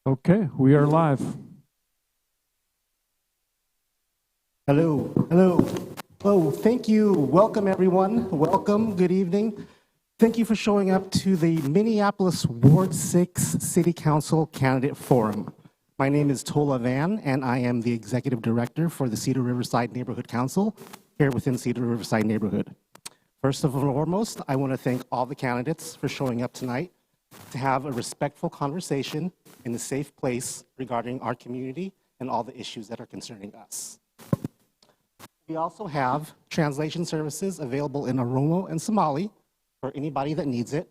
Okay, we are live. Hello, hello. Oh, thank you. Welcome, everyone. Welcome. Good evening. Thank you for showing up to the Minneapolis Ward 6 City Council Candidate Forum. My name is Tola Van, and I am the Executive Director for the Cedar Riverside Neighborhood Council here within Cedar Riverside Neighborhood. First and foremost, I want to thank all the candidates for showing up tonight to have a respectful conversation in a safe place regarding our community and all the issues that are concerning us. We also have translation services available in Oromo and Somali for anybody that needs it.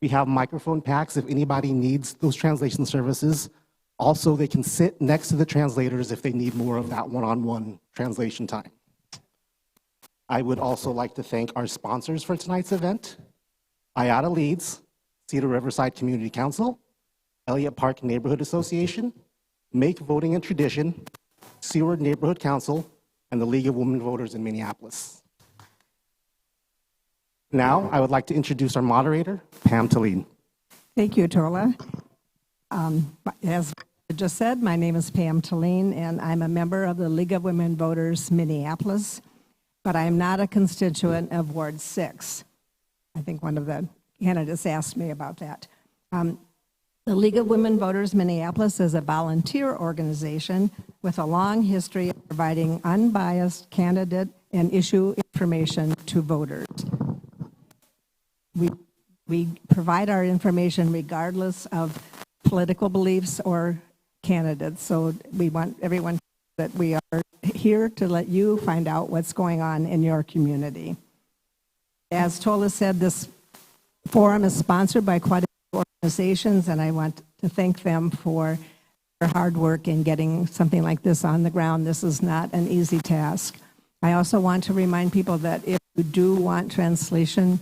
We have microphone packs if anybody needs those translation services. Also, they can sit next to the translators if they need more of that one-on-one translation time. I would also like to thank our sponsors for tonight's event, IATA Leads, Cedar Riverside Community Council, Elliott Park Neighborhood Association, Make Voting a Tradition, Seward Neighborhood Council, and the League of Women Voters in Minneapolis. Now, I would like to introduce our moderator, Pam Talene. Thank you, Tola. As I just said, my name is Pam Talene, and I'm a member of the League of Women Voters Minneapolis, but I am not a constituent of Ward 6. I think one of the candidates asked me about that. The League of Women Voters Minneapolis is a volunteer organization with a long history of providing unbiased candidate and issue information to voters. We provide our information regardless of political beliefs or candidates, so we want everyone that we are here to let you find out what's going on in your community. As Tola said, this forum is sponsored by quite a few organizations, and I want to thank them for their hard work in getting something like this on the ground. This is not an easy task. I also want to remind people that if you do want translation,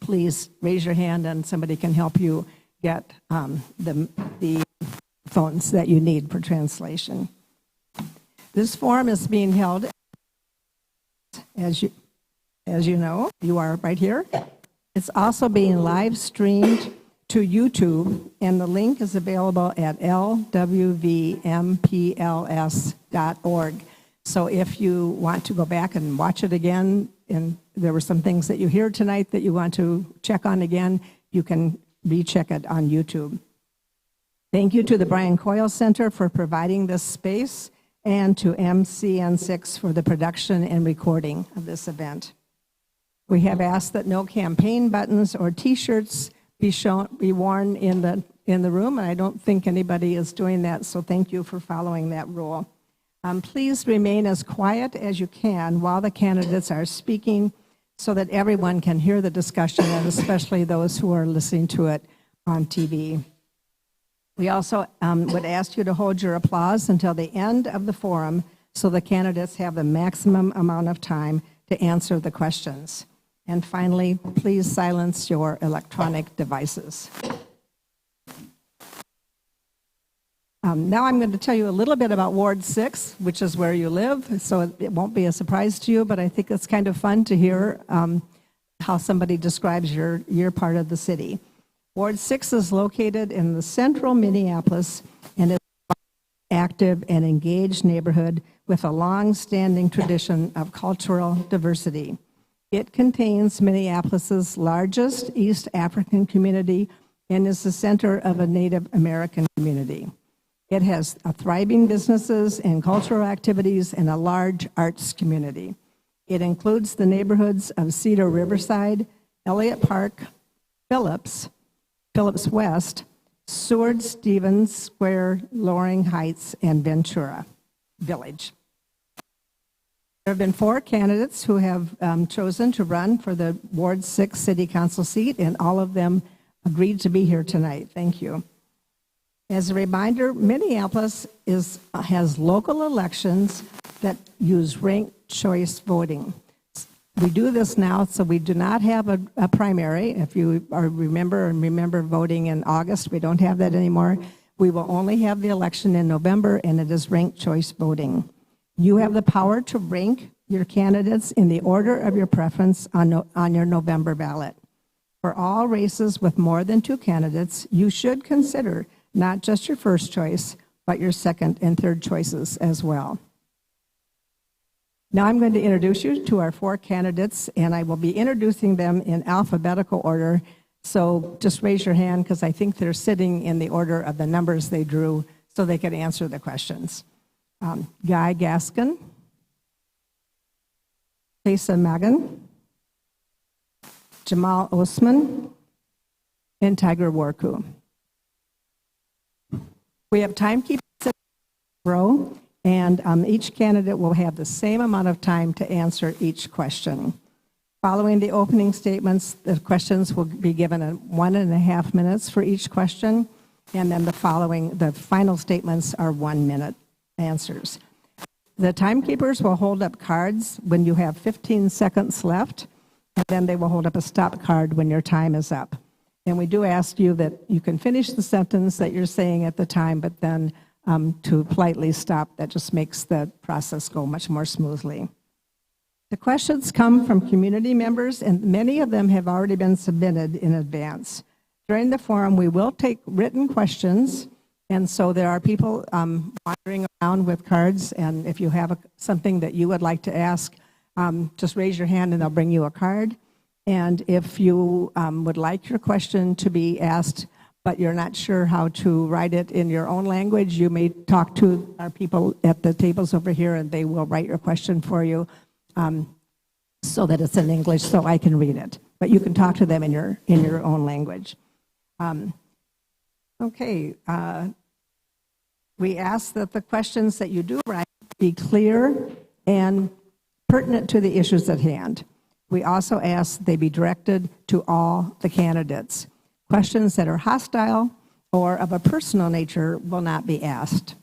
please raise your hand and somebody can help you get the phones that you need for translation. This forum is being held, as you know, you are right here. It's also being live streamed to YouTube, and the link is available at lwvmpls.org. So if you want to go back and watch it again, and there were some things that you hear tonight that you want to check on again, you can recheck it on YouTube. Thank you to the Brian Coyle Center for providing this space, and to MCN6 for the production and recording of this event. We have asked that no campaign buttons or T-shirts be worn in the room, and I don't think anybody is doing that, so thank you for following that rule. Please remain as quiet as you can while the candidates are speaking so that everyone can hear the discussion, and especially those who are listening to it on TV. We also would ask you to hold your applause until the end of the forum so the candidates have the maximum amount of time to answer the questions. And finally, please silence your electronic devices. Now I'm going to tell you a little bit about Ward 6, which is where you live, so it won't be a surprise to you, but I think it's kind of fun to hear how somebody describes your part of the city. Ward 6 is located in the central Minneapolis and is an active and engaged neighborhood with a long-standing tradition of cultural diversity. It contains Minneapolis's largest East African community and is the center of a Native American community. It has thriving businesses and cultural activities and a large arts community. It includes the neighborhoods of Cedar Riverside, Elliott Park, Phillips West, Seward Stevens Square, Loring Heights, and Ventura Village. There have been 4 candidates who have chosen to run for the Ward 6 City Council seat, and all of them agreed to be here tonight. Thank you. As a reminder, Minneapolis has local elections that use ranked choice voting. We do this now, so we do not have a primary. If you remember voting in August, we don't have that anymore. We will only have the election in November, and it is ranked choice voting. You have the power to rank your candidates in the order of your preference on your November ballot. For all races with more than 2 candidates, you should consider not just your first choice, but your second and third choices as well. Now I'm going to introduce you to our 4 candidates, and I will be introducing them in alphabetical order. So just raise your hand, because I think they're sitting in the order of the numbers they drew so they could answer the questions. Guy Gaskin, Tessa Magan, Jamal Osman, and Tiger Warku. We have timekeepers in a row, and each candidate will have the same amount of time to answer each question. Following the opening statements, the questions will be given in 1.5 minutes for each question, and then the final statements are 1-minute answers. The timekeepers will hold up cards when you have 15 seconds left, and then they will hold up a stop card when your time is up. And we do ask you that you can finish the sentence that you're saying at the time, but then to politely stop. That just makes the process go much more smoothly. The questions come from community members, and many of them have already been submitted in advance. During the forum, we will take written questions, and so there are people wandering around with cards, and if you have something that you would like to ask, just raise your hand and they'll bring you a card. And if you would like your question to be asked, but you're not sure how to write it in your own language, you may talk to our people at the tables over here, and they will write your question for you so that it's in English so I can read it. But you can talk to them in your own language. We ask that the questions that you do write be clear and pertinent to the issues at hand. We also ask they be directed to all the candidates. Questions that are hostile or of a personal nature will not be asked.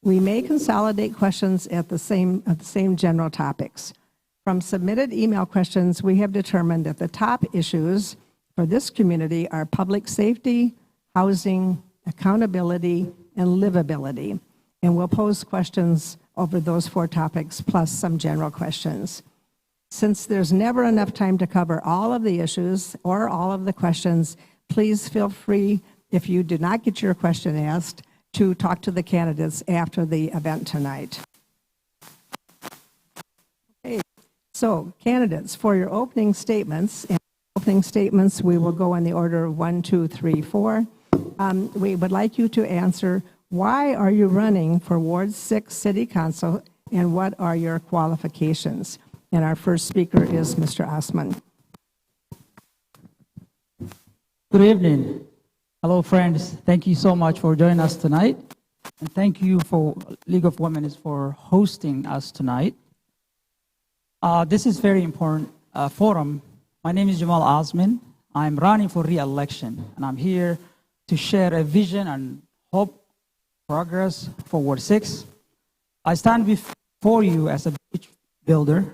We may consolidate questions at the same general topics. From submitted email questions, we have determined that the top issues for this community are public safety, housing, accountability, and livability. And we'll pose questions over those 4 topics plus some general questions. Since there's never enough time to cover all of the issues or all of the questions, please feel free, if you do not get your question asked, to talk to the candidates after the event tonight. Okay, so candidates, for your opening statements, we will go in the order of 1, 2, 3, 4. We would like you to answer, why are you running for Ward 6 City Council, and what are your qualifications? And our first speaker is Mr. Osman. Good evening. Hello, friends. Thank you so much for joining us tonight. And thank you for League of Women for hosting us tonight. This is very important forum. My name is Jamal Osman. I'm running for re-election, and I'm here to share a vision and hope progress for Ward 6. I stand before you as a bridge builder,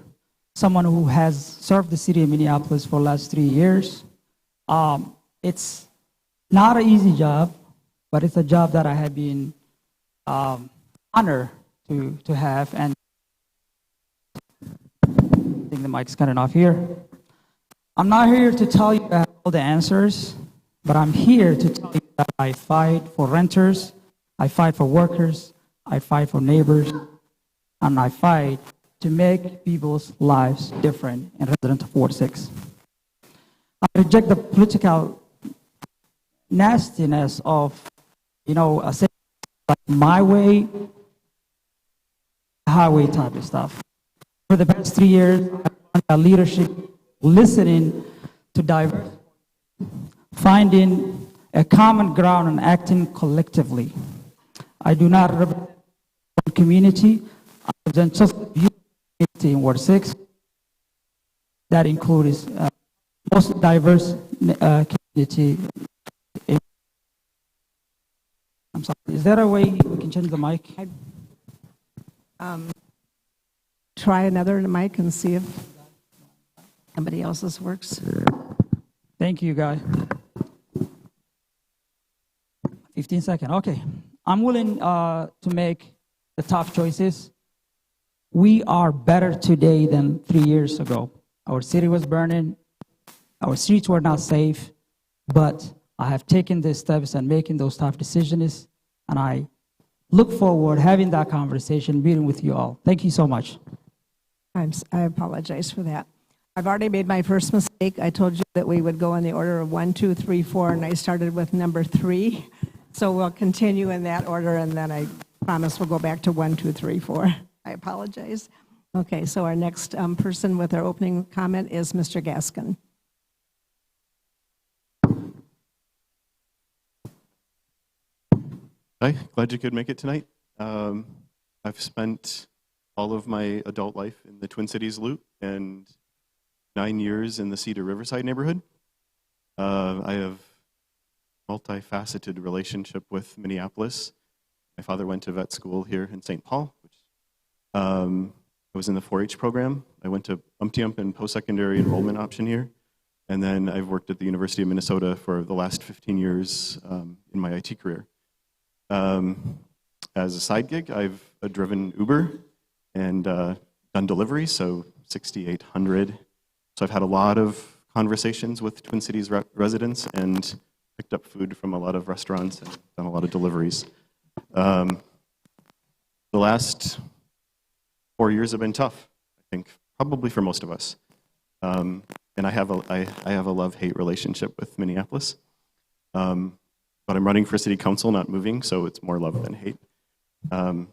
someone who has served the city of Minneapolis for the last 3 years. It's not an easy job, but it's a job that I have been honored to have. And I think the mic's cutting off here. I'm not here to tell you all the answers, but I'm here to tell you that I fight for renters, I fight for workers, I fight for neighbors, and I fight to make people's lives different in resident of Ward 6. I reject the political nastiness of, saying like my way, highway type of stuff. For the past 3 years, I've done leadership, listening to diverse, finding a common ground and acting collectively. I do not represent the community. I represent just the community in Ward 6. That includes most diverse community. I'm sorry. Is there a way we can change the mic? Try another mic and see if somebody else's works. Thank you, guy. 15 seconds. Okay. I'm willing to make the tough choices. We are better today than 3 years ago. Our city was burning. Our streets were not safe. But have taken the steps and making those tough decisions, and I look forward having that conversation, meeting with you all. Thank you so much. I apologize for that. I've already made my first mistake. I told you that we would go in the order of 1, 2, 3, 4, and I started with number 3. So we'll continue in that order, and then I promise we'll go back to 1, 2, 3, 4. I apologize. Okay, so our next person with our opening comment is Mr. Gaskin. Hi, glad you could make it tonight. I've spent all of my adult life in the Twin Cities Loop and 9 years in the Cedar Riverside neighborhood. I have a multifaceted relationship with Minneapolis. My father went to vet school here in St. Paul. I was in the 4-H program. I went to UMP and post-secondary enrollment option here. And then I've worked at the University of Minnesota for the last 15 years in my IT career. As a side gig, I've driven Uber and done delivery, so 6,800. So I've had a lot of conversations with Twin Cities residents and picked up food from a lot of restaurants and done a lot of deliveries. The last 4 years have been tough, I think, probably for most of us. And I have a love-hate relationship with Minneapolis. But I'm running for city council, not moving, so it's more love than hate. I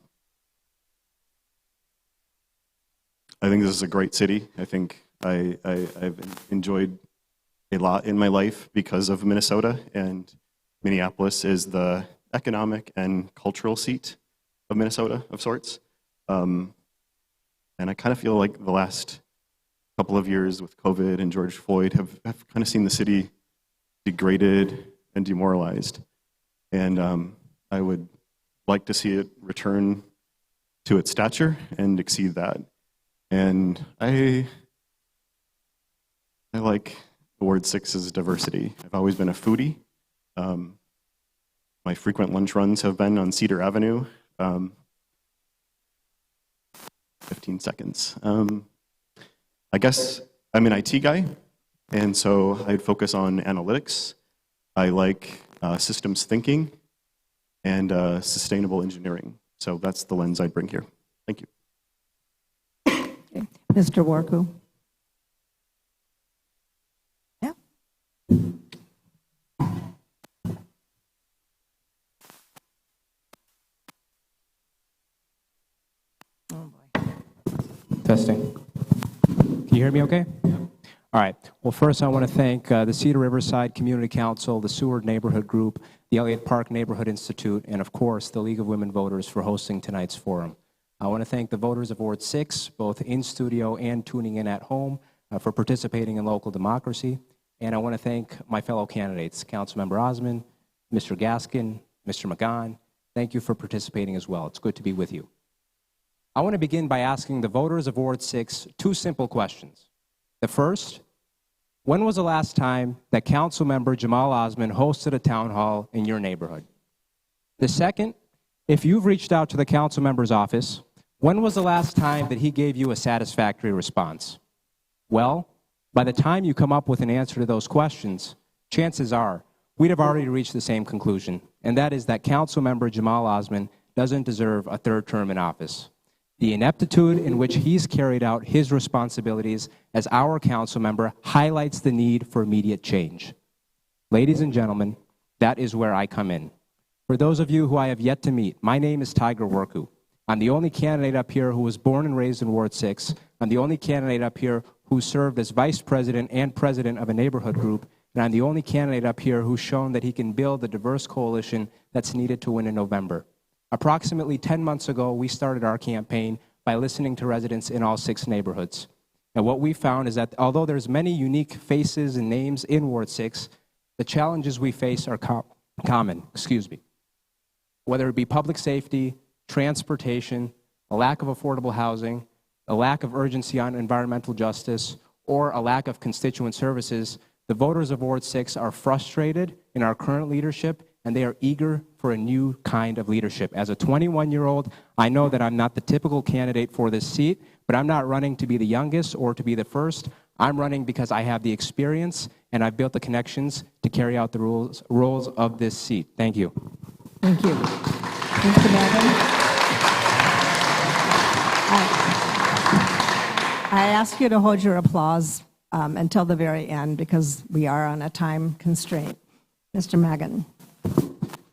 think this is a great city. I think I've enjoyed a lot in my life because of Minnesota, and Minneapolis is the economic and cultural seat of Minnesota, of sorts. And I kind of feel like the last couple of years with COVID and George Floyd have kind of seen the city degraded and demoralized. And I would like to see it return to its stature and exceed that. And I like Ward 6's diversity. I've always been a foodie. My frequent lunch runs have been on Cedar Avenue. 15 seconds. I guess I'm an IT guy, and so I'd focus on analytics. I like systems thinking and sustainable engineering. So that's the lens I'd bring here. Thank you. Okay. Mr. Warku. Yeah. Oh boy. Testing. Can you hear me okay? Yeah. All right. Well, first I want to thank the Cedar Riverside Community Council, the Seward Neighborhood Group, the Elliott Park Neighborhood Institute, and of course the League of Women Voters for hosting tonight's forum. I want to thank the voters of Ward 6, both in studio and tuning in at home, for participating in local democracy. And I want to thank my fellow candidates, Councilmember Osmond, Mr. Gaskin, Mr. McGahn. Thank you for participating as well. It's good to be with you. I want to begin by asking the voters of Ward 6 two simple questions. The first, when was the last time that Councilmember Jamal Osmond hosted a town hall in your neighborhood? The second, if you've reached out to the council member's office, when was the last time that he gave you a satisfactory response? Well, by the time you come up with an answer to those questions, chances are we'd have already reached the same conclusion, and that is that Councilmember Jamal Osmond doesn't deserve a third term in office. The ineptitude in which he's carried out his responsibilities as our council member highlights the need for immediate change. Ladies and gentlemen, that is where I come in. For those of you who I have yet to meet, my name is Tiger Warku. I'm the only candidate up here who was born and raised in Ward 6. I'm the only candidate up here who served as vice president and president of a neighborhood group. And I'm the only candidate up here who's shown that he can build the diverse coalition that's needed to win in November. Approximately 10 months ago, we started our campaign by listening to residents in all 6 neighborhoods. And what we found is that although there's many unique faces and names in Ward 6, the challenges we face are common. Whether it be public safety, transportation, a lack of affordable housing, a lack of urgency on environmental justice, or a lack of constituent services, the voters of Ward 6 are frustrated in our current leadership, and they are eager for a new kind of leadership. As a 21-year-old, I know that I'm not the typical candidate for this seat, but I'm not running to be the youngest or to be the first. I'm running because I have the experience and I've built the connections to carry out the roles of this seat. Thank you. Thank you. Mr. Madden? I ask you to hold your applause until the very end because we are on a time constraint. Mr. Magan.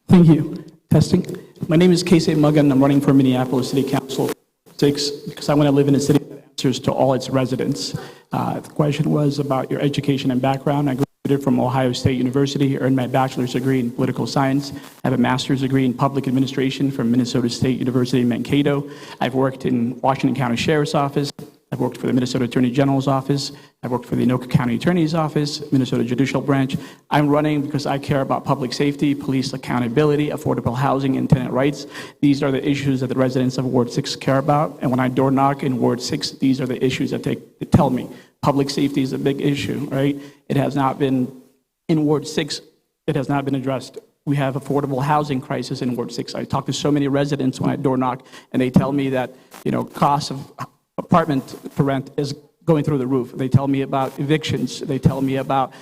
Thank you. Testing. My name is Casey Muggan. I'm running for Minneapolis City Council 6 because I want to live in a city that answers to all its residents. The question was about your education and background. I graduated from Ohio State University, earned my bachelor's degree in political science. I have a master's degree in public administration from Minnesota State University in Mankato. I've worked in Washington County Sheriff's Office. I've worked for the Minnesota Attorney General's office. I've worked for the Anoka County Attorney's office, Minnesota Judicial Branch. I'm running because I care about public safety, police accountability, affordable housing, and tenant rights. These are the issues that the residents of Ward 6 care about. And when I door knock in Ward 6, these are the issues that they tell me. Public safety is a big issue, right? It has not been, in Ward 6, it has not been addressed. We have affordable housing crisis in Ward 6. I talk to so many residents when I door knock, and they tell me that, costs of apartment for rent is going through the roof. They tell me about evictions. They tell me about,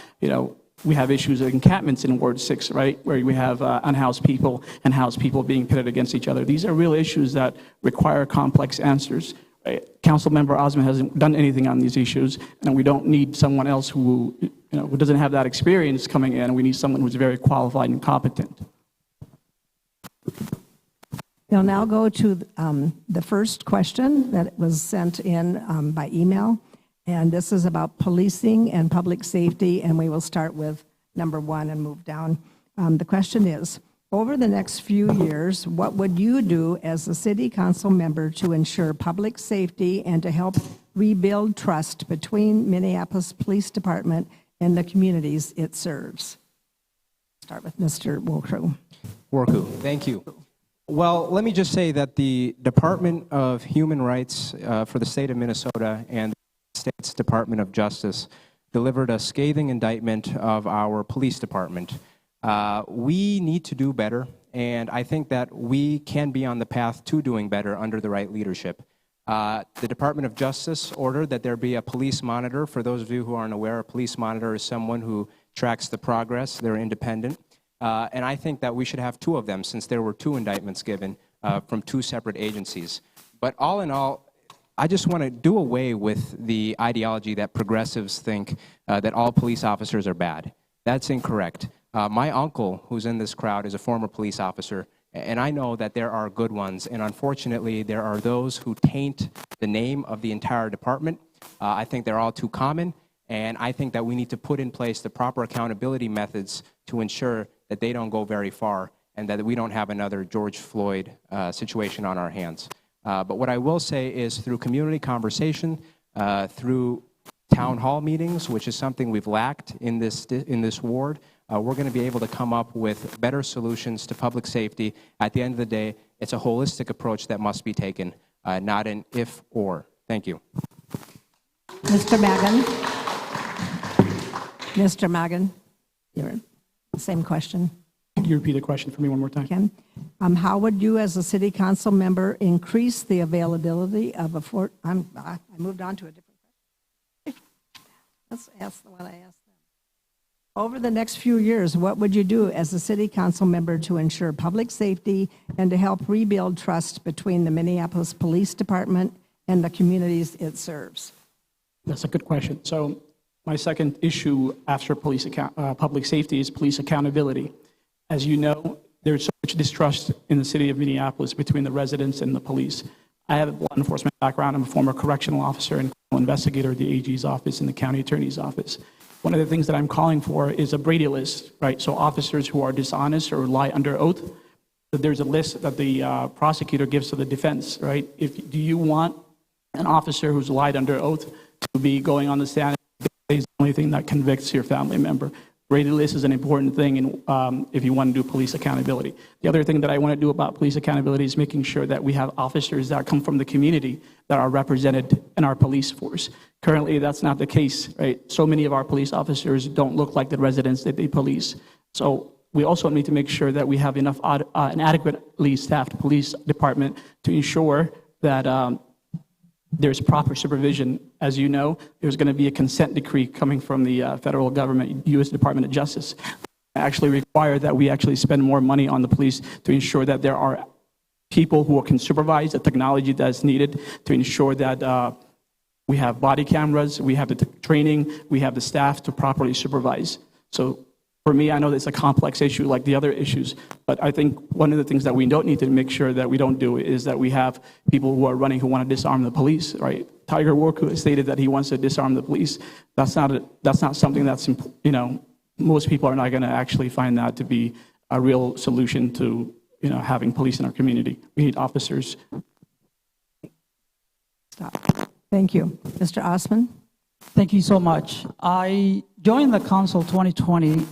we have issues of encampments in Ward 6, right, where we have unhoused people and housed people being pitted against each other. These are real issues that require complex answers. Right? Councilmember Osmond hasn't done anything on these issues, and we don't need someone else who doesn't have that experience coming in. We need someone who's very qualified and competent. We'll now go to the first question that was sent in by email, and this is about policing and public safety, and we will start with number 1 and move down. The question is, over the next few years, what would you do as a city council member to ensure public safety and to help rebuild trust between Minneapolis Police Department and the communities it serves? Start with Mr. Worku, thank you. Well, let me just say that the Department of Human Rights for the state of Minnesota and the state's Department of Justice delivered a scathing indictment of our police department. We need to do better, and I think that we can be on the path to doing better under the right leadership. The Department of Justice ordered that there be a police monitor. For those of you who aren't aware, a police monitor is someone who tracks the progress. They're independent. And I think that we should have 2 of them since there were 2 indictments given from 2 separate agencies. But all in all, I just want to do away with the ideology that progressives think that all police officers are bad. That's incorrect. My uncle, who's in this crowd, is a former police officer, and I know that there are good ones, and unfortunately, there are those who taint the name of the entire department. I think they're all too common, and I think that we need to put in place the proper accountability methods to ensure that they don't go very far and that we don't have another George Floyd situation on our hands. But what I will say is through community conversation, through town hall meetings, which is something we've lacked in this ward, we're going to be able to come up with better solutions to public safety. At the end of the day, it's a holistic approach that must be taken, not an if or. Thank you. Mr. Magan. Mr. Magan, same question. Can you repeat the question for me one more time? Ken, how would you, as a city council member, increase the availability of I moved on to a different question. Let's ask the one I asked them. Over the next few years, what would you do as a city council member to ensure public safety and to help rebuild trust between the Minneapolis Police Department and the communities it serves? That's a good question. So my second issue after public safety is police accountability. As you know, there's so much distrust in the city of Minneapolis between the residents and the police. I have a law enforcement background. I'm a former correctional officer and investigator at the AG's office and the county attorney's office. One of the things that I'm calling for is a Brady list, right? So officers who are dishonest or lie under oath, there's a list that the prosecutor gives to the defense, right? Do you want an officer who's lied under oath to be going on the stand? Is the only thing that convicts your family member. Brady list is an important thing if you want to do police accountability. The other thing that I want to do about police accountability is making sure that we have officers that come from the community that are represented in our police force. Currently, that's not the case, right? So many of our police officers don't look like the residents that they police. So we also need to make sure that we have enough an adequately staffed police department to ensure that there's proper supervision. As you know, there's going to be a consent decree coming from the federal government, U.S. Department of Justice, actually require that we actually spend more money on the police to ensure that there are people who can supervise the technology that's needed to ensure that we have body cameras, we have the training, we have the staff to properly supervise. So for me, I know it's a complex issue like the other issues, but I think one of the things that we don't need to make sure that we don't do is that we have people who are running who want to disarm the police, right? Tiger Woods has stated that he wants to disarm the police. That's not something that's, most people are not going to actually find that to be a real solution to, having police in our community. We need officers. Stop. Thank you. Mr. Osman? Thank you so much. I joined the council 2020,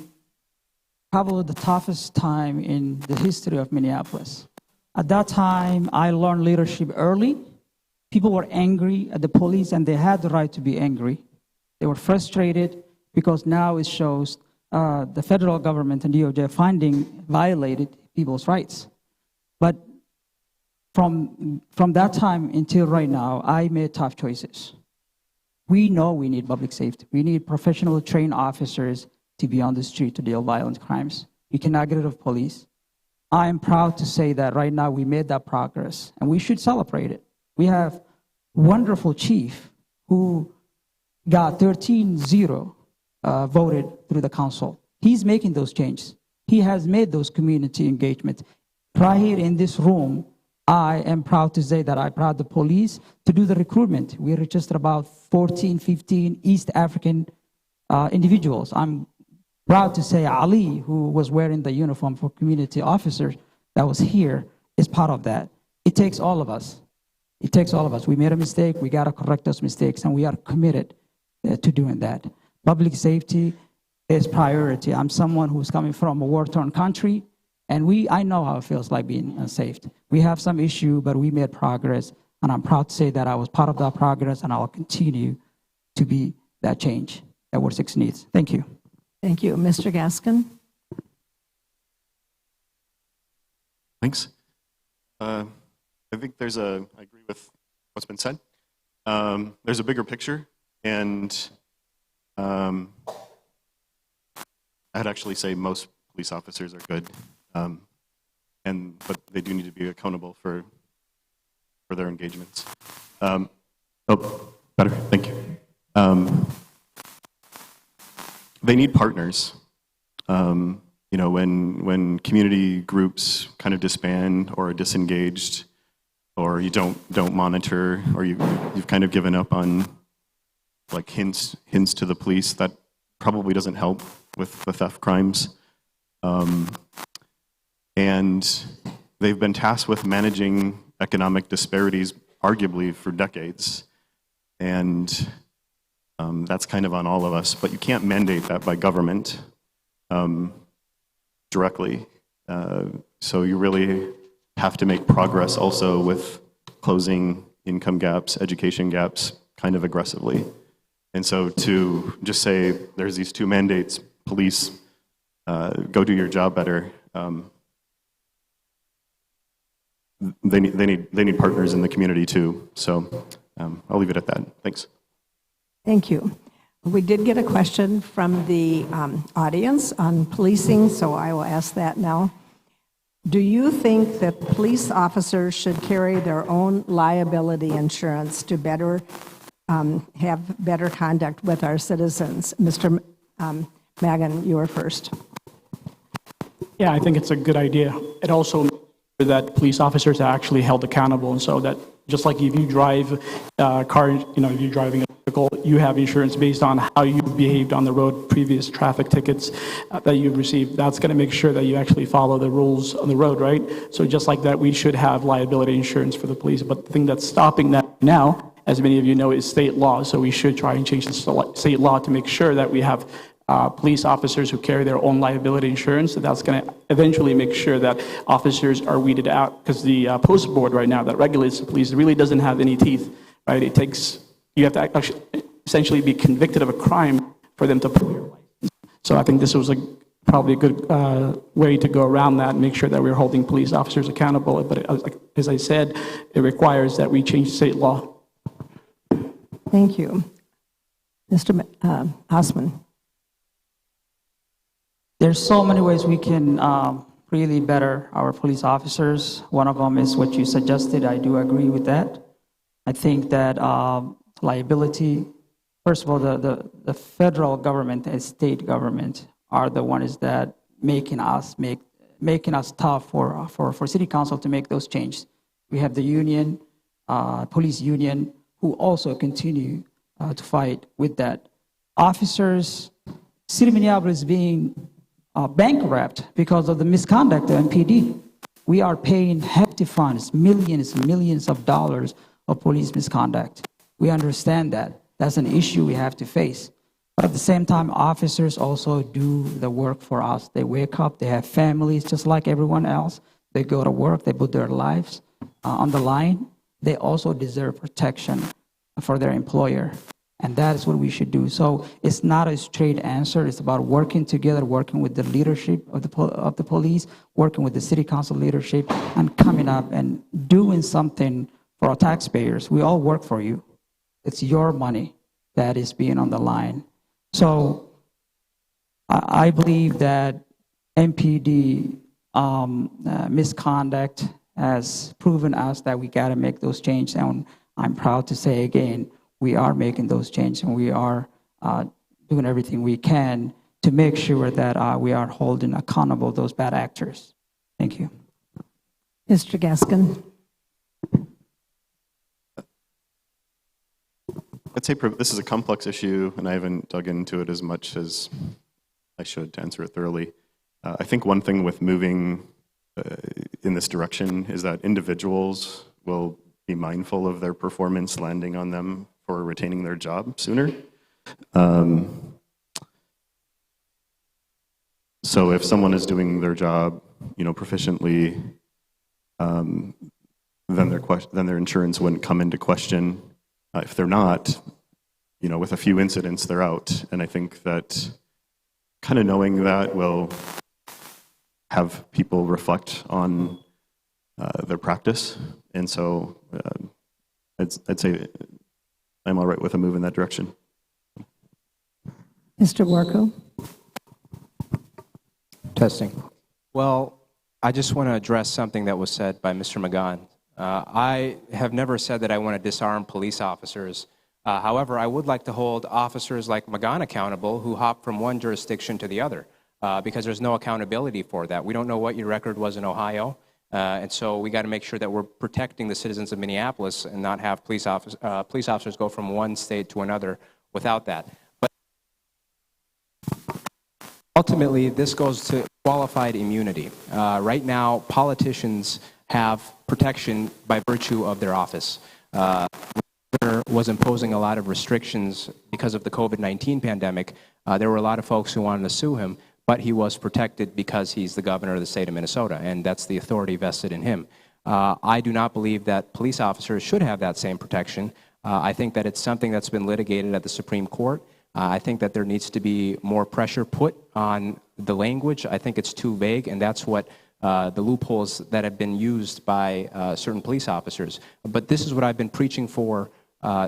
probably the toughest time in the history of Minneapolis. At that time, I learned leadership early. People were angry at the police, and they had the right to be angry. They were frustrated because now it shows the federal government and DOJ finding violated people's rights. But from that time until right now, I made tough choices. We know we need public safety. We need professional trained officers to be on the street to deal with violent crimes. We cannot get rid of police. I am proud to say that right now we made that progress, and we should celebrate it. We have a wonderful chief who got 13-0 voted through the council. He's making those changes. He has made those community engagements. Right here in this room, I am proud to say that I brought the police to do the recruitment. We registered about 14, 15 East African individuals. I'm proud to say Ali, who was wearing the uniform for community officers that was here, is part of that. It takes all of us. It takes all of us. We made a mistake. We got to correct those mistakes, and we are committed to doing that. Public safety is priority. I'm someone who's coming from a war-torn country, and I know how it feels like being unsafe. We have some issue, but we made progress, and I'm proud to say that I was part of that progress, and I will continue to be that change that Ward 6 needs. Thank you. Thank you. Mr. Gaskin? Thanks. I think I agree with what's been said. There's a bigger picture, and I'd actually say most police officers are good, but they do need to be accountable for their engagements. Better, thank you. They need partners. When community groups kind of disband or are disengaged, or you don't monitor, or you've kind of given up on like hints to the police, that probably doesn't help with the theft crimes. And they've been tasked with managing economic disparities, arguably for decades. And that's kind of on all of us, but you can't mandate that by government directly. So you really have to make progress also with closing income gaps, education gaps, kind of aggressively. And so to just say there's these two mandates, police, go do your job better. They need partners in the community too. So I'll leave it at that. Thanks. Thank you. We did get a question from the audience on policing, so I will ask that now. Do you think that police officers should carry their own liability insurance to better have better conduct with our citizens? Mr. Magan, you were first. Yeah, I think it's a good idea. It also makes sure that police officers are actually held accountable, and so that just like if you drive a car, if you're driving a vehicle, you have insurance based on how you behaved on the road, previous traffic tickets that you've received. That's going to make sure that you actually follow the rules on the road, right? So just like that, we should have liability insurance for the police. But the thing that's stopping that now, as many of you know, is state law. So we should try and change the state law to make sure that we have police officers who carry their own liability insurance. So that's going to eventually make sure that officers are weeded out, because the post board right now that regulates the police really doesn't have any teeth, right? You have to actually essentially be convicted of a crime for them to pull your license. So I think this was probably a good way to go around that and make sure that we're holding police officers accountable. But as I said, it requires that we change state law. Thank you. Mr. Osman. There's so many ways we can really better our police officers. One of them is what you suggested. I do agree with that. I think that liability, first of all, the federal government and state government are the ones that making us tough for city council to make those changes. We have the union, police union, who also continue to fight with that. Officers, City of Minneapolis is being bankrupt because of the misconduct of MPD. We are paying hefty funds, millions and millions of dollars of police misconduct. We understand that. That's an issue we have to face. But at the same time, officers also do the work for us. They wake up, they have families just like everyone else. They go to work, they put their lives on the line. They also deserve protection for their employer. And that is what we should do. So it's not a straight answer. It's about working together, working with the leadership of the police, working with the city council leadership, and coming up and doing something for our taxpayers. We all work for you. It's your money that is being on the line. So I believe that MPD misconduct has proven us that we got to make those changes. And I'm proud to say again, we are making those changes, and we are doing everything we can to make sure that we are holding accountable those bad actors. Thank you. Mr. Gaskin. I'd say this is a complex issue, and I haven't dug into it as much as I should to answer it thoroughly. I think one thing with moving in this direction is that individuals will be mindful of their performance landing on them for retaining their job sooner. So if someone is doing their job, proficiently, then their insurance wouldn't come into question. If they're not, with a few incidents, they're out. And I think that kind of knowing that will have people reflect on their practice. And so I'd say I'm all right with a move in that direction. Mr. Warko. Testing. Well, I just want to address something that was said by Mr. McGon. I have never said that I want to disarm police officers. However, I would like to hold officers like McGon accountable who hop from one jurisdiction to the other because there's no accountability for that. We don't know what your record was in Ohio, and so we got to make sure that we're protecting the citizens of Minneapolis and not have police officers go from one state to another without that. But ultimately, this goes to qualified immunity. Right now, politicians have protection by virtue of their office. The governor was imposing a lot of restrictions because of the COVID-19 pandemic. There were a lot of folks who wanted to sue him, but he was protected because he's the governor of the state of Minnesota, and that's the authority vested in him. I do not believe that police officers should have that same protection. I think that it's something that's been litigated at the Supreme Court. I think that there needs to be more pressure put on the language. I think it's too vague, and that's what the loopholes that have been used by certain police officers. But this is what I've been preaching for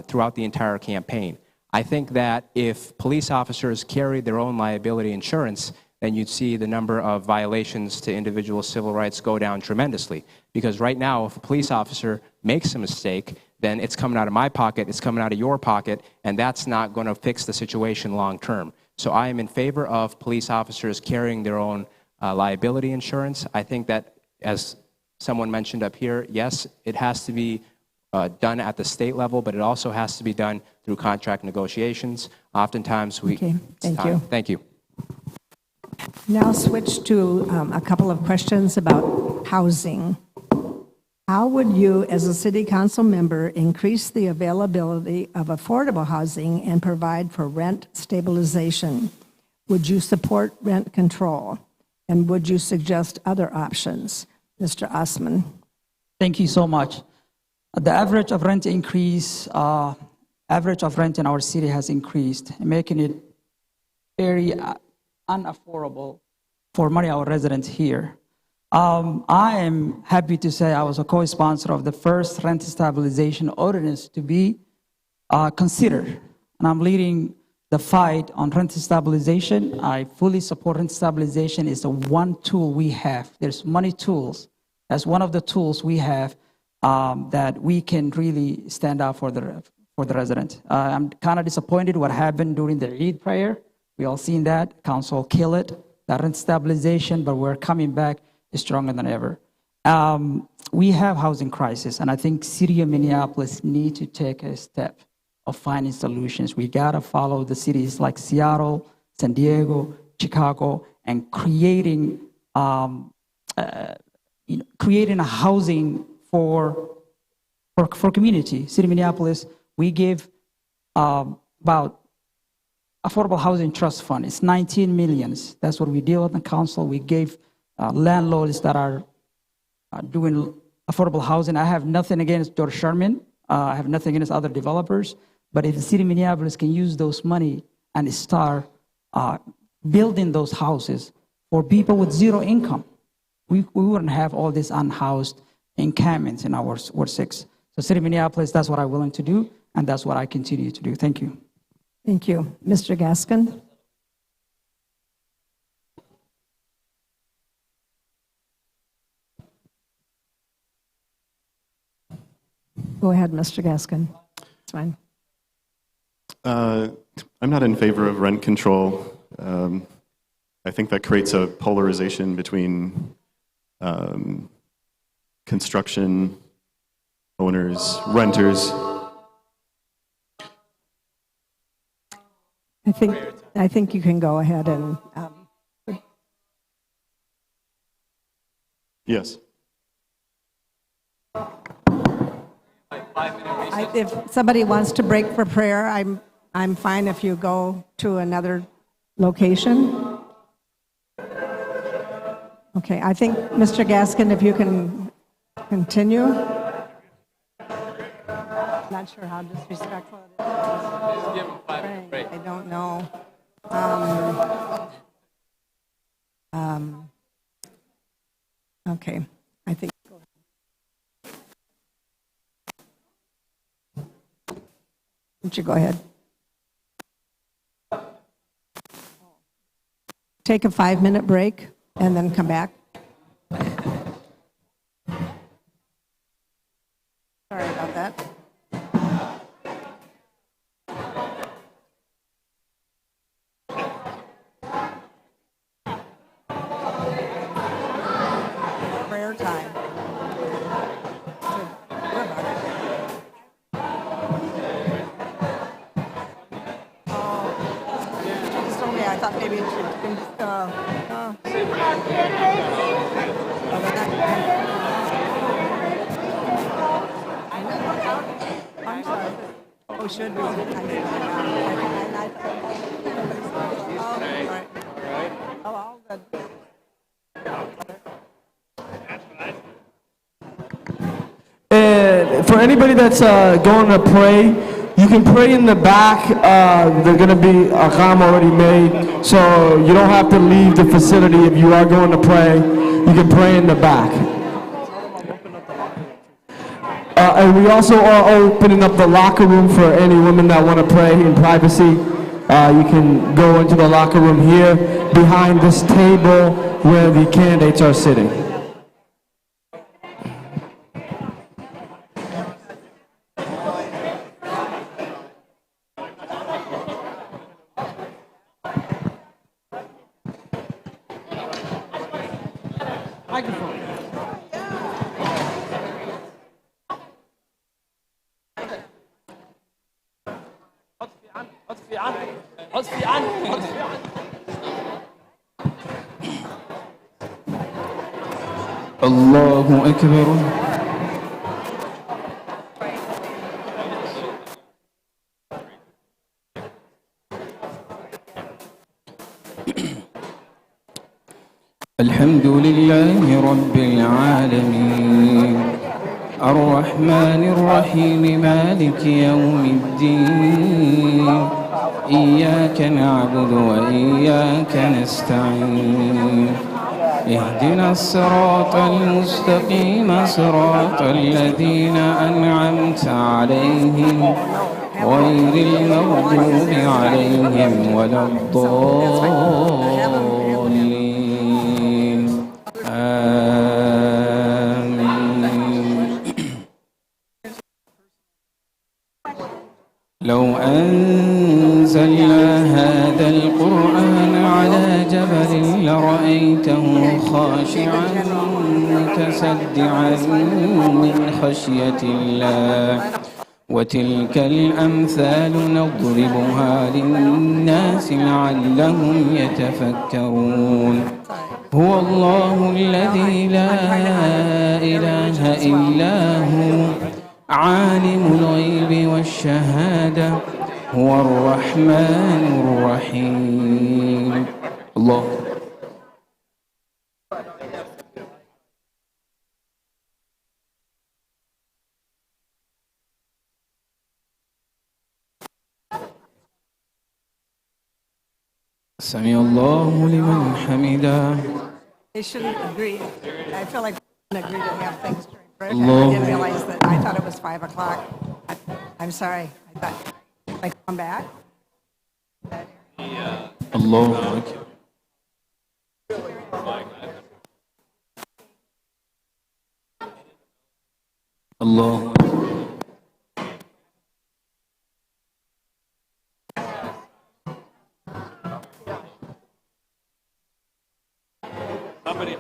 throughout the entire campaign. I think that if police officers carried their own liability insurance, then you'd see the number of violations to individual civil rights go down tremendously. Because right now, if a police officer makes a mistake, then it's coming out of my pocket, it's coming out of your pocket, and that's not going to fix the situation long term. So I am in favor of police officers carrying their own liability insurance. I think that, as someone mentioned up here, yes, it has to be done at the state level, but it also has to be done through contract negotiations. Oftentimes we... Okay, thank you. Thank you. Now switch to a couple of questions about housing. How would you, as a city council member, increase the availability of affordable housing and provide for rent stabilization? Would you support rent control? And would you suggest other options? Mr. Osman. Thank you so much. The average of rent increase, average of rent in our city has increased, making it very unaffordable for many of our residents here. I am happy to say I was a co-sponsor of the first rent stabilization ordinance to be consider, and I'm leading the fight on rent stabilization. I fully support rent stabilization. It's the one tool we have. There's many tools. That's one of the tools we have that we can really stand out for the resident. I'm kind of disappointed what happened during the Eid prayer. We all seen that. Council kill it, that rent stabilization, but we're coming back stronger than ever. We have housing crisis, and I think city of Minneapolis need to take a step of finding solutions. We gotta follow the cities like Seattle, San Diego, Chicago, and creating creating a housing for community. City of Minneapolis, we give about Affordable Housing Trust Fund. It's 19 millions. That's what we deal with in the council. We gave landlords that are doing affordable housing. I have nothing against George Sherman. I have nothing against other developers. But if the city of Minneapolis can use those money and start building those houses for people with zero income, we wouldn't have all these unhoused encampments in our Ward 6. So city of Minneapolis, that's what I'm willing to do, and that's what I continue to do. Thank you. Thank you. Mr. Gaskin? Go ahead, Mr. Gaskin. It's fine. I'm not in favor of rent control. I think that creates a polarization between construction owners, renters. I think you can go ahead and. Yes. If somebody wants to break for prayer, I'm fine if you go to another location. Okay, I think, Mr. Gaskin, if you can continue. Not sure how disrespectful it is. Just give him 5 minutes break. I don't know. Okay, I think. Go ahead. Why don't you go ahead? Take a 5-minute break and then come back. Sorry about that. Prayer time. I thought maybe it should. I'm sorry. Oh, should be. Oh, all good. For anybody that's going to pray, you can pray in the back. They're going to be aqam already made, so you don't have to leave the facility if you are going to pray. You can pray in the back. And we also are opening up the locker room for any women that want to pray in privacy. You can go into the locker room here behind this table where the candidates are sitting. الله أكبر. الحمد لله رب العالمين الرحمن الرحيم مالك يوم الدين إياك نعبد وإياك نستعين اهدنا الصراط المستقيم صراط الذين أنعمت عليهم غير المغضوب عليهم ولا الضالين آمين. لو أنزلنا هذا القرآن على جبل لرأيته خاشعا متصدعا من خشية الله وتلك الأمثال نضربها للناس لعلهم يتفكرون. هو الله الذي لا إله إلا هو عالم الغيب والشهادة هو الرحمن الرحيم. الله سمع الله لمن حمده. They shouldn't agree. I feel like we shouldn't agree to have things during break. I Allah. didn't realize that. I thought it was 5 o'clock. I'm sorry. I thought, I come back. الله أكبر. الله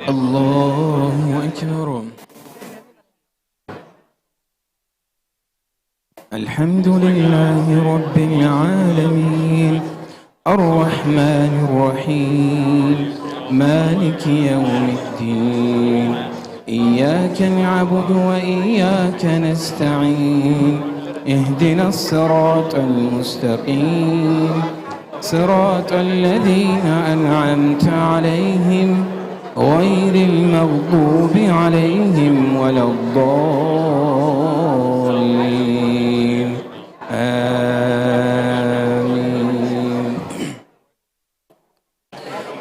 الله أكبر. الحمد لله رب العالمين الرحمن الرحيم مالك يوم الدين إياك نعبد وإياك نستعين اهدنا الصراط المستقيم صراط الذين أنعمت عليهم غير المغضوب عليهم ولا الضالين آمين.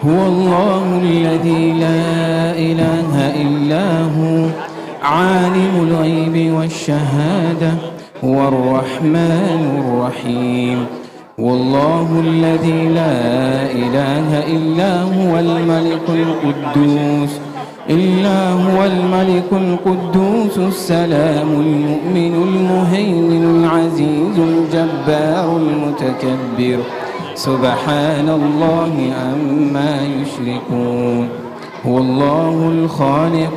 هو الله الذي لا إله إلا هو عالم الغيب والشهادة هو الرحمن الرحيم. والله الذي لا إله إلا هو الملك القدوس السلام المؤمن المهيمن العزيز الجبار المتكبر سبحان الله عما يشركون. هو الله الخالق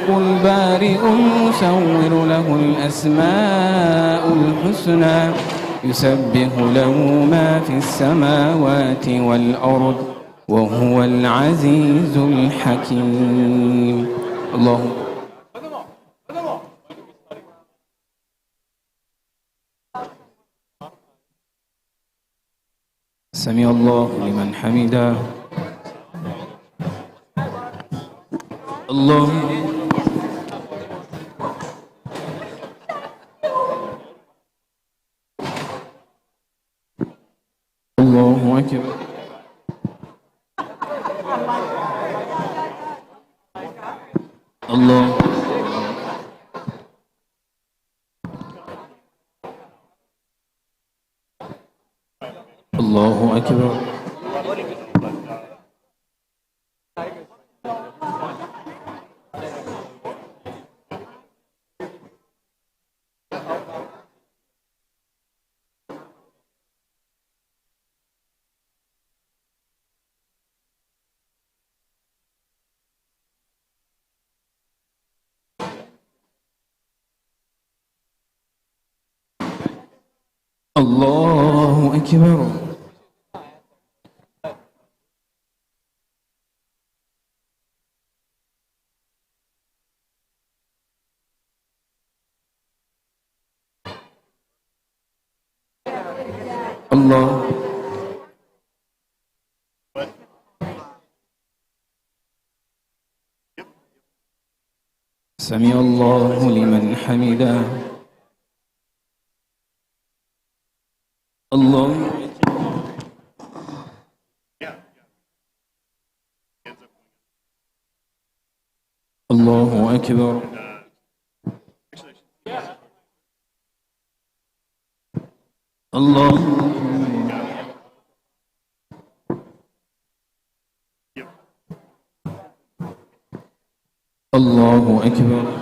البارئ المصور له الأسماء الحسنى يسبح له ما في السماوات والأرض وهو العزيز الحكيم. الله سمع الله لمن حمده. الله الله أكبر. الله الله أكبر. الله أكبر. الله سمع الله لمن حمده. الله الله أكبر. الله الله أكبر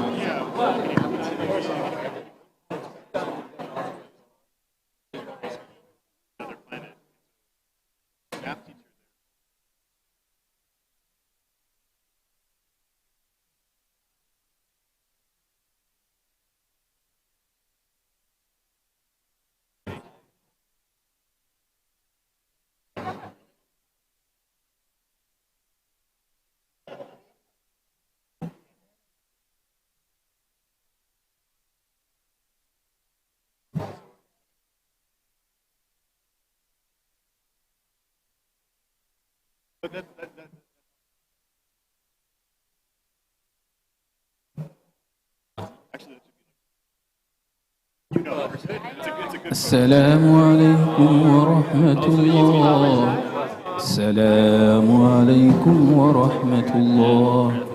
السلام عليكم ورحمة الله السلام عليكم ورحمة الله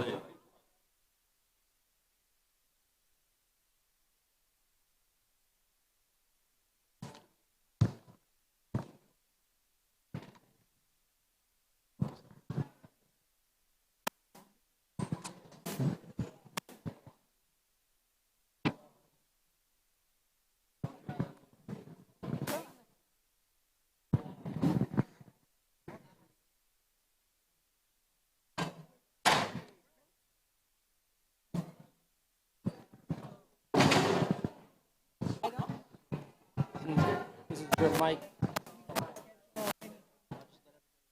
Your mic.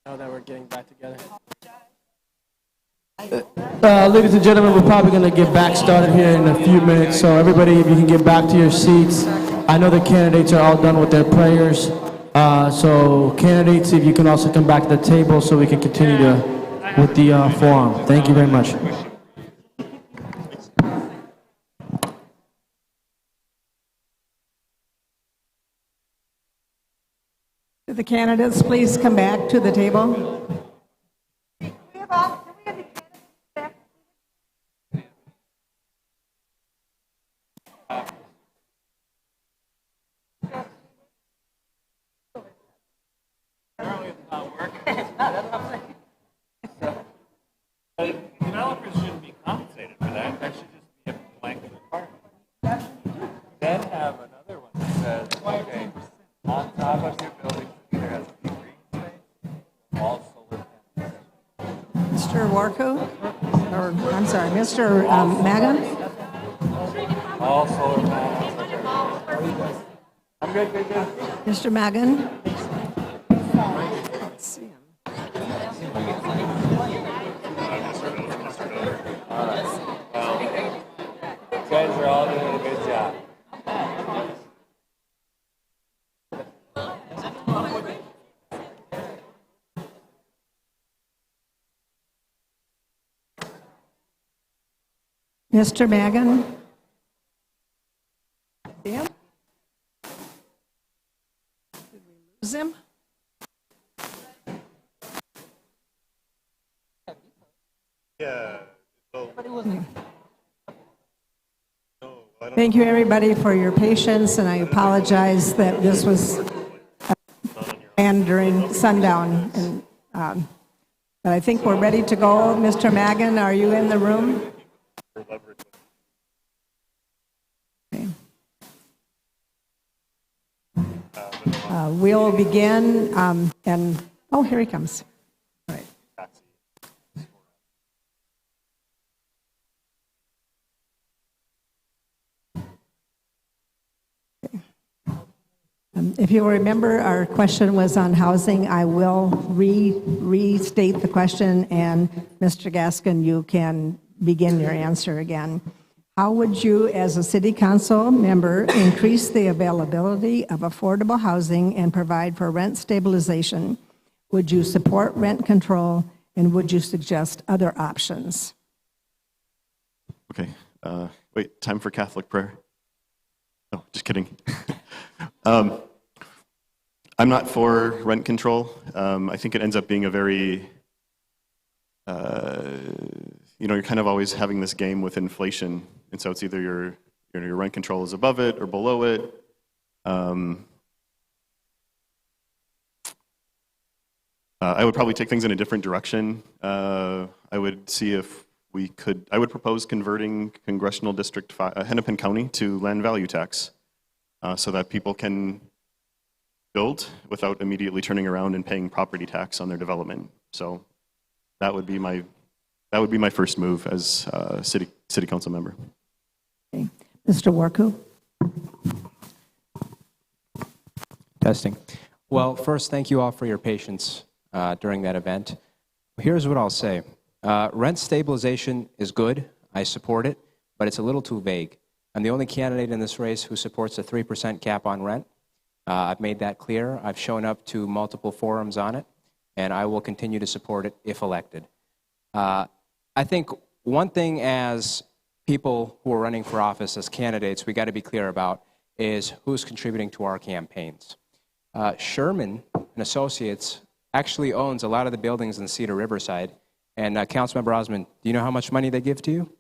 Now that we're getting back together. Ladies and gentlemen, we're probably going to get back started here in a few minutes, so everybody, if you can get back to your seats. I know the candidates are all done with their prayers, so candidates, if you can also come back to the table so we can continue with the forum. Thank you very much. Could the candidates please come back to the table? Developers shouldn't be compensated for that. That should just be a blanket requirement. Then have another one that says, okay, on top of your building, there has to be green space, all solar panels. Mr. Warku? Or, I'm sorry, Mr. Magan? All solar panels. I'm good. Mr. Magan? Let's see him. You guys are all doing a good job. Mr. Magan? See him? Did we lose him? Thank you, everybody, for your patience, and I apologize that this was planned during sundown. And, but I think we're ready to go. Mr. Magan, are you in the room? Okay. We'll begin, and oh, here he comes. All right. If you remember, our question was on housing. I will restate the question, and Mr. Gaskin, you can begin your answer again. How would you, as a city council member, increase the availability of affordable housing and provide for rent stabilization? Would you support rent control, and would you suggest other options? Okay. Wait, time for Catholic prayer? No, just kidding. I'm not for rent control. I think it ends up being a very, you're kind of always having this game with inflation, and so it's either your rent control is above it or below it. I would probably take things in a different direction. I would see if we could, I would propose converting Congressional District Hennepin County to land value tax so that people can build without immediately turning around and paying property tax on their development. So that would be my first move as a city council member. Okay. Mr. Warku? Testing. Well, first, thank you all for your patience during that event. Here's what I'll say. Rent stabilization is good. I support it, but it's a little too vague. I'm the only candidate in this race who supports a 3% cap on rent. I've made that clear. I've shown up to multiple forums on it, and I will continue to support it if elected. I think one thing as people who are running for office as candidates we got to be clear about is who's contributing to our campaigns. Sherman and Associates actually owns a lot of the buildings in Cedar Riverside. And Councilmember Osmond, do you know how much money they give to you?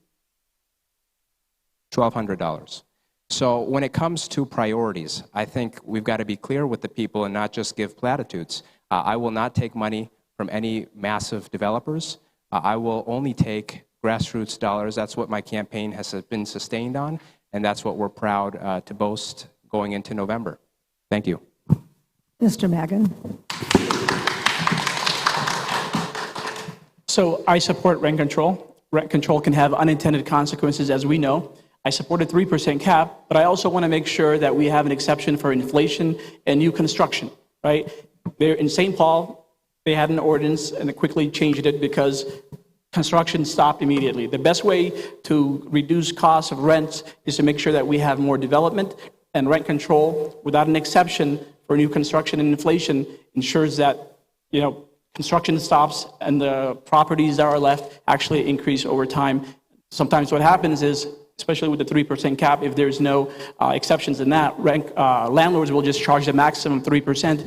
$1,200. So when it comes to priorities, I think we've got to be clear with the people and not just give platitudes. I will not take money from any massive developers. I will only take grassroots dollars. That's what my campaign has been sustained on, and that's what we're proud to boast going into November. Thank you. Mr. Magan? So I support rent control. Rent control can have unintended consequences, as we know. I support a 3% cap, but I also want to make sure that we have an exception for inflation and new construction, right? There in St. Paul, they had an ordinance and they quickly changed it because construction stopped immediately. The best way to reduce costs of rents is to make sure that we have more development, and rent control without an exception for new construction and inflation ensures that, construction stops and the properties that are left actually increase over time. Sometimes what happens is, especially with the 3% cap, if there's no exceptions in that, landlords will just charge the maximum 3%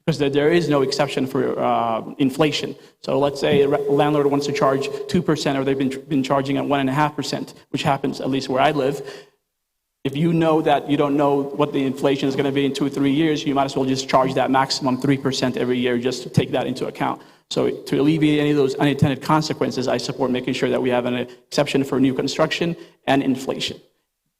because there is no exception for inflation. So let's say a landlord wants to charge 2% or they've been charging at 1.5%, which happens at least where I live. If you know that you don't know what the inflation is going to be in 2 or 3 years, you might as well just charge that maximum 3% every year just to take that into account. So to alleviate any of those unintended consequences, I support making sure that we have an exception for new construction and inflation.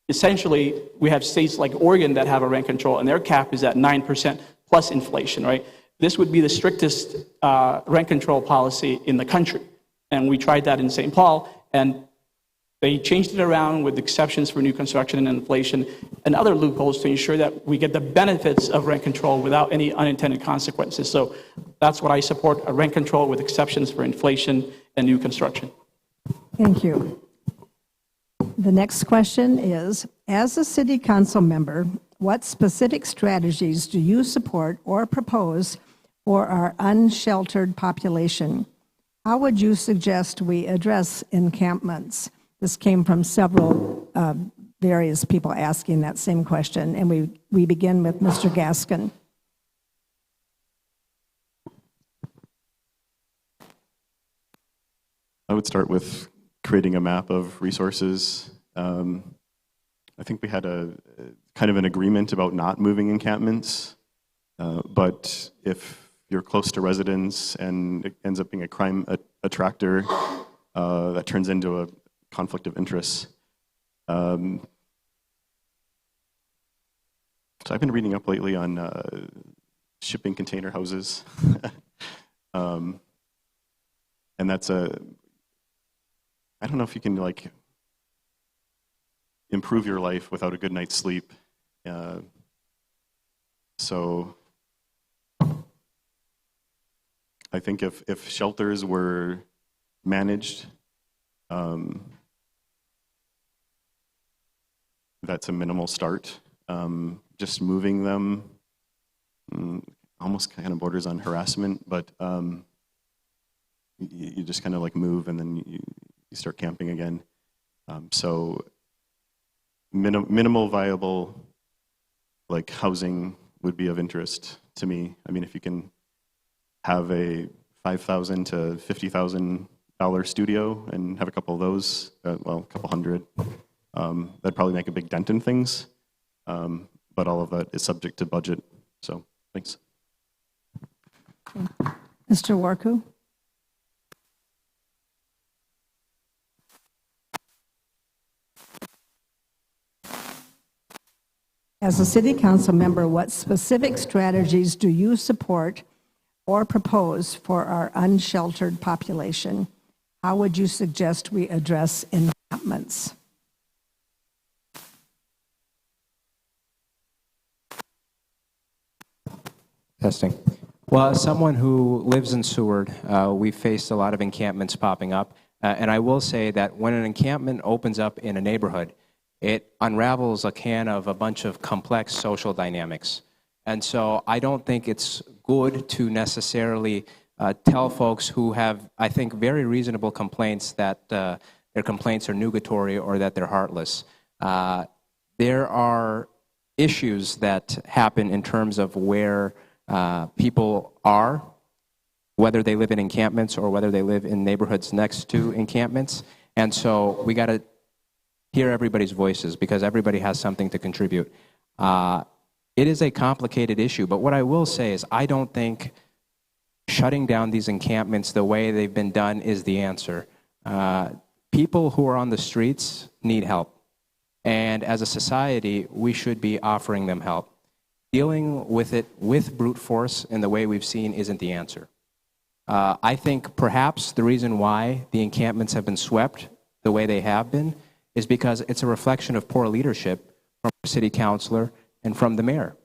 Essentially, we have states like Oregon that have a rent control, and their cap is at 9% plus inflation, right? This would be the strictest rent control policy in the country. And we tried that in St. Paul, and they changed it around with exceptions for new construction and inflation and other loopholes to ensure that we get the benefits of rent control without any unintended consequences. So that's what I support, a rent control with exceptions for inflation and new construction. Thank you. The next question is, as a city council member, what specific strategies do you support or propose for our unsheltered population? How would you suggest we address encampments? This came from several various people asking that same question, and we begin with Mr. Gaskin. I would start with creating a map of resources. I think we had a kind of an agreement about not moving encampments, but if you're close to residents and it ends up being a crime attractor, that turns into a conflict of interest. So I've been reading up lately on shipping container houses. And that's I don't know if you can improve your life without a good night's sleep. So I think if shelters were managed, that's a minimal start. Just moving them almost kind of borders on harassment, but you just kind of move and then you start camping again. So minimal viable housing would be of interest to me. I mean, if you can have a $5,000 to $50,000 studio and have a couple of those, well, a couple hundred, that'd probably make a big dent in things. But all of that is subject to budget. So, thanks. Mr. Warku? As a city council member, what specific strategies do you support or propose for our unsheltered population? How would you suggest we address encampments? Testing. Well, as someone who lives in Seward, we've faced a lot of encampments popping up. And I will say that when an encampment opens up in a neighborhood, it unravels a can of a bunch of complex social dynamics. And so I don't think it's good to necessarily tell folks who have, I think, very reasonable complaints that their complaints are nugatory or that they're heartless. There are issues that happen in terms of where people are, whether they live in encampments or whether they live in neighborhoods next to encampments. And so we got to hear everybody's voices because everybody has something to contribute. It is a complicated issue, but what I will say is I don't think shutting down these encampments the way they've been done is the answer. People who are on the streets need help. And as a society, we should be offering them help. Dealing with it with brute force in the way we've seen isn't the answer. I think perhaps the reason why the encampments have been swept the way they have been is because it's a reflection of poor leadership from the city councilor and from the mayor.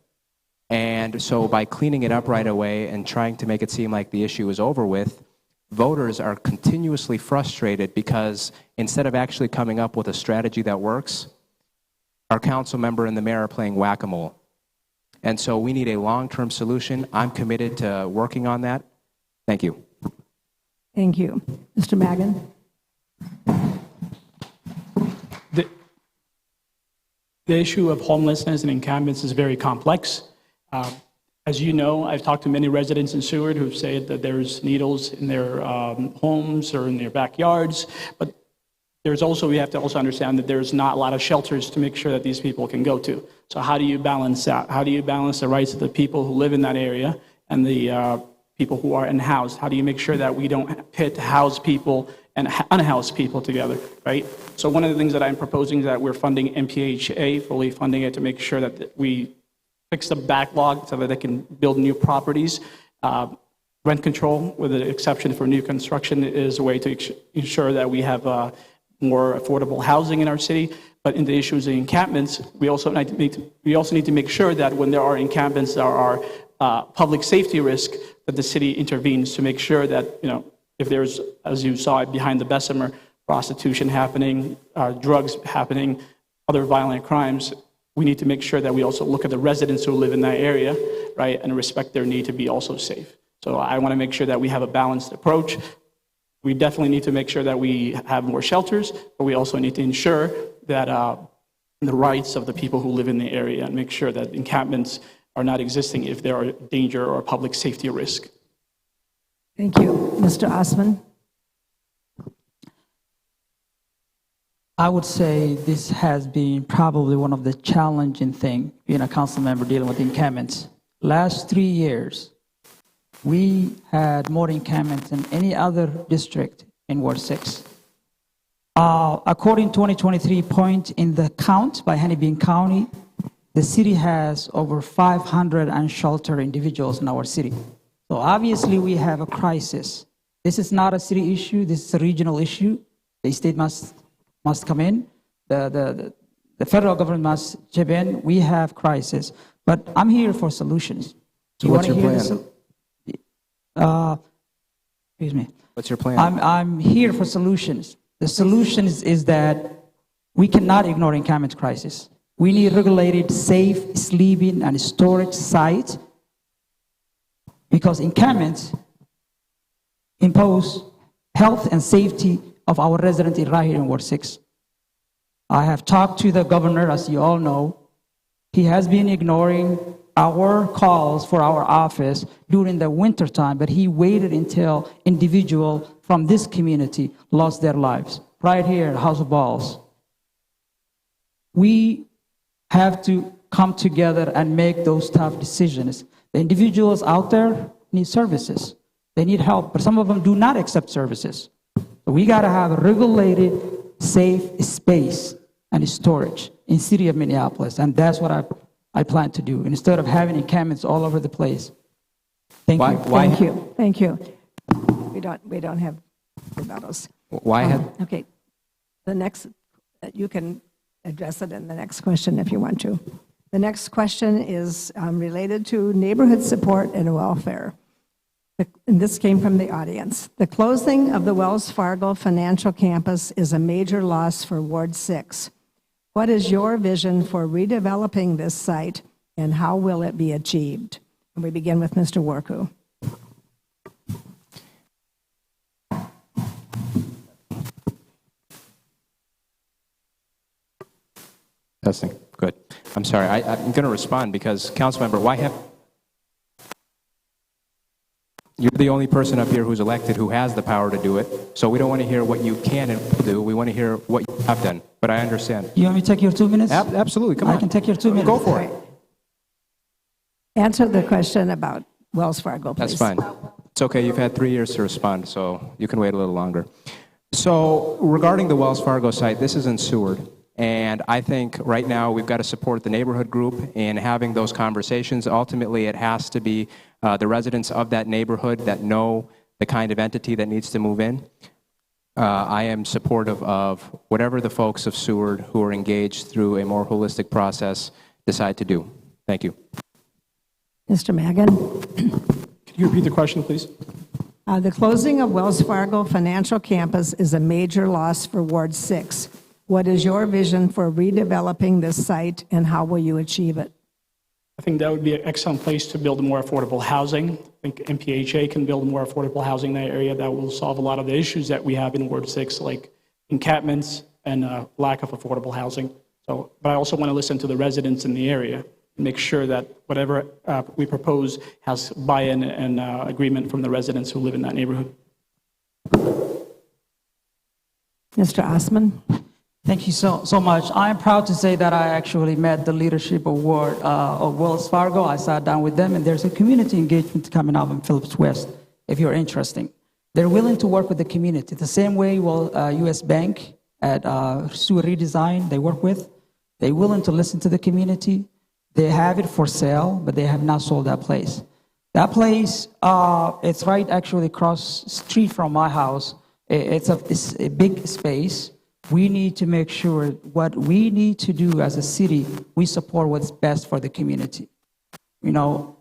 And so by cleaning it up right away and trying to make it seem like the issue is over with, voters are continuously frustrated because instead of actually coming up with a strategy that works, our council member and the mayor are playing whack-a-mole. And so we need a long-term solution. I'm committed to working on that. Thank you. Thank you. Mr. Magan? The issue of homelessness and encampments is very complex. As you know, I've talked to many residents in Seward who've said that there's needles in their homes or in their backyards, but there's also, we have to also understand that there's not a lot of shelters to make sure that these people can go to. So how do you balance that? How do you balance the rights of the people who live in that area and the people who are unhoused? How do you make sure that we don't pit housed people and unhoused people together, right? So one of the things that I'm proposing is that we're funding MPHA, fully funding it to make sure that we fix the backlog so that they can build new properties. Rent control, with an exception for new construction, is a way to ensure that we have more affordable housing in our city. But in the issues of encampments, we also need to make sure that when there are encampments, there are public safety risk, that the city intervenes to make sure that, you know, if there's, as you saw behind the Bessemer, prostitution happening, drugs happening, other violent crimes, we need to make sure that we also look at the residents who live in that area, right, and respect their need to be also safe. So I want to make sure that we have a balanced approach. We definitely need to make sure that we have more shelters, but we also need to ensure that the rights of the people who live in the area and make sure that encampments are not existing if there are danger or public safety risk. Thank you. Mr. Osman? I would say this has been probably one of the challenging things being a council member dealing with encampments. Last 3 years, we had more encampments than any other district in Ward 6. According to 2023 point in the count by Hennepin County, the city has over 500 unsheltered individuals in our city. So obviously we have a crisis. This is not a city issue, this is a regional issue. The state must come in, the federal government must chip in. We have crisis, but I'm here for solutions. So what's your plan? Excuse me. What's your plan? I'm here for solutions. The solution is that we cannot ignore encampment crisis. We need regulated, safe sleeping and storage sites because encampments impose health and safety of our residents right here in Ward 6. I have talked to the governor, as you all know. He has been ignoring our calls for our office during the winter time, but he waited until individuals from this community lost their lives right here at House of Balls. We have to come together and make those tough decisions. The individuals out there need services. They need help, but some of them do not accept services. So we got to have a regulated, safe space and storage in city of Minneapolis, and that's what I plan to do, instead of having encampments all over the place. Thank you. Thank you. Thank you. We don't have rebuttals. Why had... Okay. The next, you can address it in the next question if you want to. The next question is related to neighborhood support and welfare. And this came from the audience. The closing of the Wells Fargo Financial Campus is a major loss for Ward 6. What is your vision for redeveloping this site, and how will it be achieved? And we begin with Mr. Warku. Testing. Good. I'm sorry. I'm going to respond because, Councilmember, why have... You're the only person up here who's elected who has the power to do it, so we don't want to hear what you can and will do. We want to hear what you have done, but I understand. You want me to take your 2 minutes? Absolutely. Come on. I can take your 2 minutes. Go for it. Answer the question about Wells Fargo, please. That's fine. It's okay. You've had 3 years to respond, so you can wait a little longer. So regarding the Wells Fargo site, this is in Seward. And I think right now we've got to support the neighborhood group in having those conversations. Ultimately, it has to be the residents of that neighborhood that know the kind of entity that needs to move in. I am supportive of whatever the folks of Seward who are engaged through a more holistic process decide to do. Thank you. Mr. Magan. Can you repeat the question, please? The closing of Wells Fargo Financial Campus is a major loss for Ward 6. What is your vision for redeveloping this site, and how will you achieve it? I think that would be an excellent place to build more affordable housing. I think MPHA can build more affordable housing in that area. That will solve a lot of the issues that we have in Ward 6, like encampments and lack of affordable housing. So, but I also want to listen to the residents in the area and make sure that whatever we propose has buy-in and agreement from the residents who live in that neighborhood. Mr. Osman. Thank you so much. I'm proud to say that I actually met the leadership award of Wells Fargo. I sat down with them, and there's a community engagement coming up in Phillips West, if you're interested. They're willing to work with the community. The same way U.S. Bank at Sewer Redesign, they work with. They're willing to listen to the community. They have it for sale, but they have not sold that place. That place, it's right actually across the street from my house. It's a big space. We need to make sure what we need to do as a city, we support what's best for the community. You know,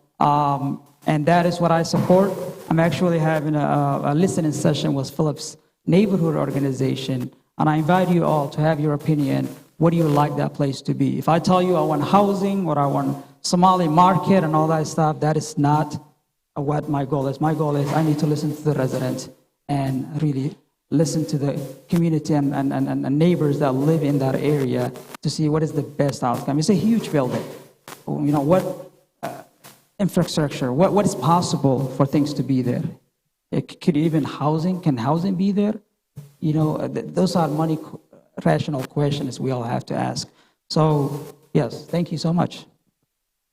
and that is what I support. I'm actually having a listening session with Phillips Neighborhood Organization, and I invite you all to have your opinion. What do you like that place to be? If I tell you I want housing or I want Somali market and all that stuff, that is not what my goal is. My goal is I need to listen to the residents and really listen to the community and neighbors that live in that area to see what is the best outcome. It's a huge building. You know, what infrastructure, what is possible for things to be there? It could even can housing be there? You know, those are rational questions we all have to ask. So, yes, thank you so much.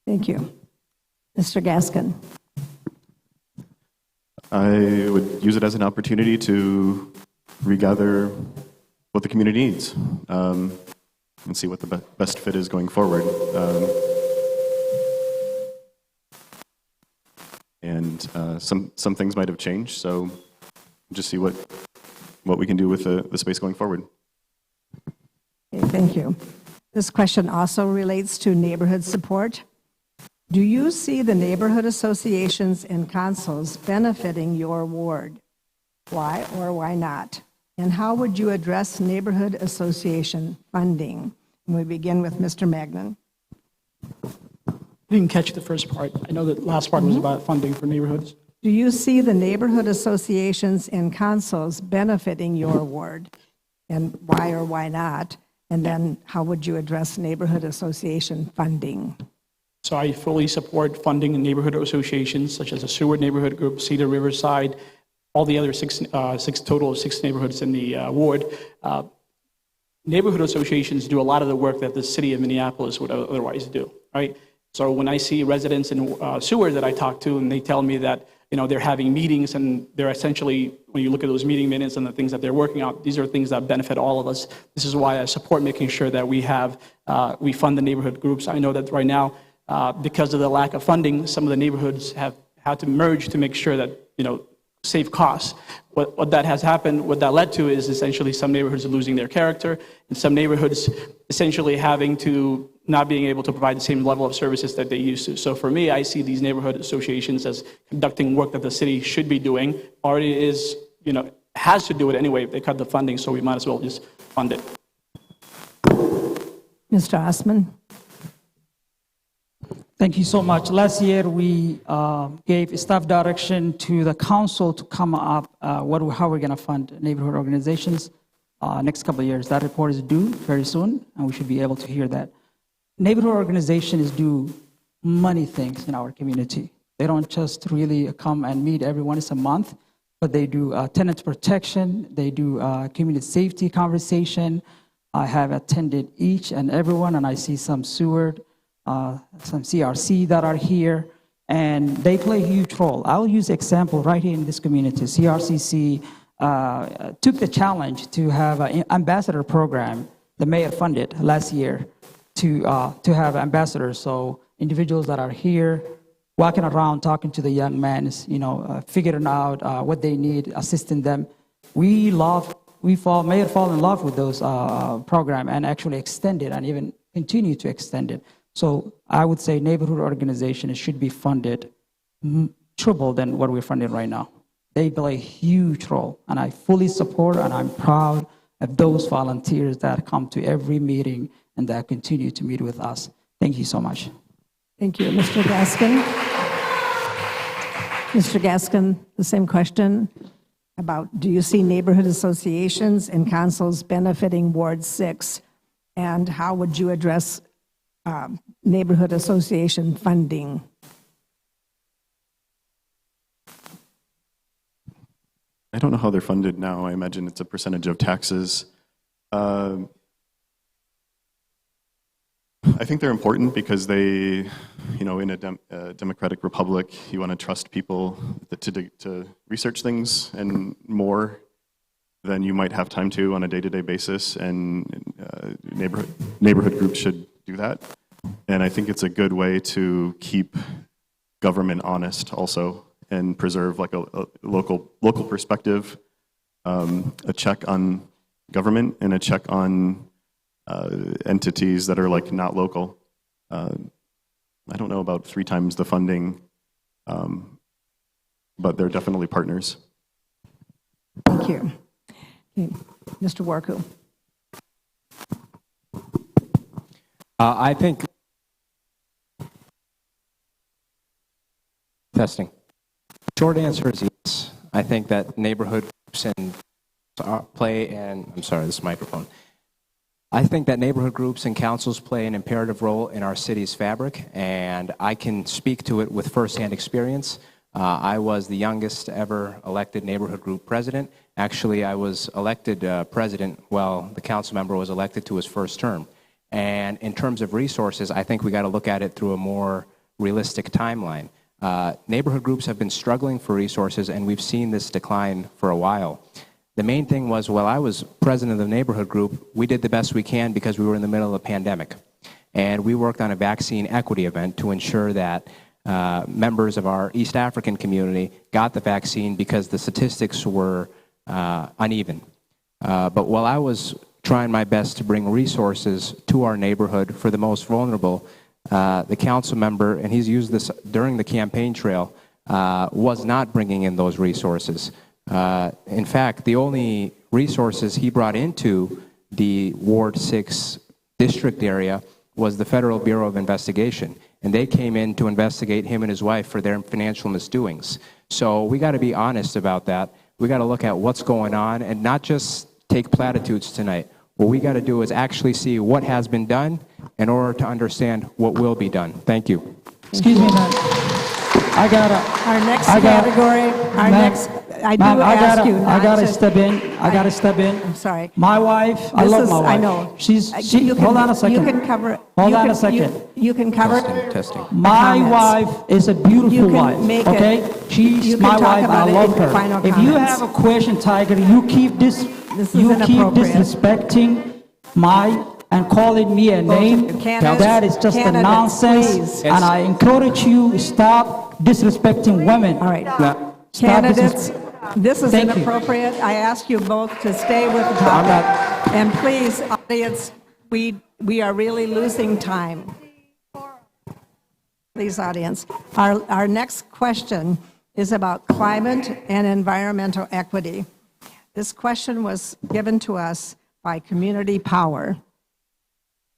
Thank you. Mr. Gaskin. I would use it as an opportunity to regather what the community needs and see what the best fit is going forward. Some things might have changed, so just see what we can do with the space going forward. Okay, thank you. This question also relates to neighborhood support. Do you see the neighborhood associations and councils benefiting your ward? Why or why not? And how would you address neighborhood association funding? And we begin with Mr. Magnan. I didn't catch the first part. I know the last part was about funding for neighborhoods. Do you see the neighborhood associations and councils benefiting your ward? And why or why not? And then how would you address neighborhood association funding? So I fully support funding in neighborhood associations such as the Seward Neighborhood Group, Cedar Riverside, all the other six total of 6 neighborhoods in the ward. Neighborhood associations do a lot of the work that the city of Minneapolis would otherwise do, right? So when I see residents in Seward that I talk to and they tell me that they're having meetings, and they're essentially, when you look at those meeting minutes and the things that they're working on, these are things that benefit all of us. This is why I support making sure that we fund the neighborhood groups. I know that right now, because of the lack of funding, some of the neighborhoods have had to merge to make sure that, save costs. What that has happened, what that led to is essentially some neighborhoods losing their character, and some neighborhoods essentially having to not being able to provide the same level of services that they used to. So for me, I see these neighborhood associations as conducting work that the city should be doing, already is, has to do it anyway. They cut the funding, so we might as well just fund it. Mr. Osman? Thank you so much. Last year, we gave staff direction to the council to come up how we're going to fund neighborhood organizations next couple of years. That report is due very soon, and we should be able to hear that. Neighborhood organizations do many things in our community. They don't just really come and meet every once a month, but they do tenant protection, they do community safety conversation. I have attended each and every one, and I see some Seward, some CRC that are here, and they play a huge role. I'll use example right here in this community. CRCC took the challenge to have an ambassador program. The mayor funded last year to have ambassadors. So individuals that are here, walking around, talking to the young men, figuring out what they need, assisting them. Mayor fall in love with those program and actually extend it and even continue to extend it. So I would say neighborhood organizations should be funded triple than what we're funding right now. They play a huge role, and I fully support and I'm proud of those volunteers that come to every meeting and that continue to meet with us. Thank you so much. Thank you. Mr. Gaskin? Mr. Gaskin, the same question about, do you see neighborhood associations and councils benefiting Ward 6? And how would you address neighborhood association funding? I don't know how they're funded now. I imagine it's a percentage of taxes. I think they're important because they, in a democratic republic, you want to trust people to research things and more than you might have time to on a day-to-day basis, and neighborhood groups should do that. And I think it's a good way to keep government honest also and preserve like a local perspective, a check on government and a check on entities that are like not local. I don't know about 3 times the funding, but they're definitely partners. Thank you. Okay. Mr. Warku. I think testing. Short answer is yes. I think that neighborhood groups and play and I'm sorry, this microphone. I think that neighborhood groups and councils play an imperative role in our city's fabric, and I can speak to it with firsthand experience. I was the youngest ever elected neighborhood group president. Actually, I was elected president while the council member was elected to his first term. And in terms of resources, I think we got to look at it through a more realistic timeline. Neighborhood groups have been struggling for resources, and we've seen this decline for a while. The main thing was, while I was president of the neighborhood group, we did the best we can because we were in the middle of a pandemic. And we worked on a vaccine equity event to ensure that members of our East African community got the vaccine because the statistics were uneven. But while I was trying my best to bring resources to our neighborhood for the most vulnerable, the council member, and he's used this during the campaign trail, was not bringing in those resources. In fact, the only resources he brought into the Ward 6 district area was the Federal Bureau of Investigation. And they came in to investigate him and his wife for their financial misdoings. So we got to be honest about that. We got to look at what's going on and not just take platitudes tonight. What we got to do is actually see what has been done in order to understand what will be done. Thank you. Excuse me, ma'am. Our next category, I do Ma'am, ask you I not gotta to. step in. I gotta step in. I'm sorry. My wife, I This love is- my wife. I know. She, You hold on a second. You can cover. Hold you on can- a second. You can cover. Testing. My comments. wife is a beautiful You can wife. make it- Okay, she's you can my talk wife. I about it love in your her. final If you comments. have a question, Tiger, you keep This you is keep inappropriate. disrespecting my and calling me a name. Candidates- That is just a candidates, nonsense. please. And I encourage you to stop disrespecting women. All right. Stop Candidates, this is Thank you. inappropriate. I ask you both to stay with the topic. And please, audience, we are really losing time. Please, audience. Our next question is about climate and environmental equity. This question was given to us by Community Power.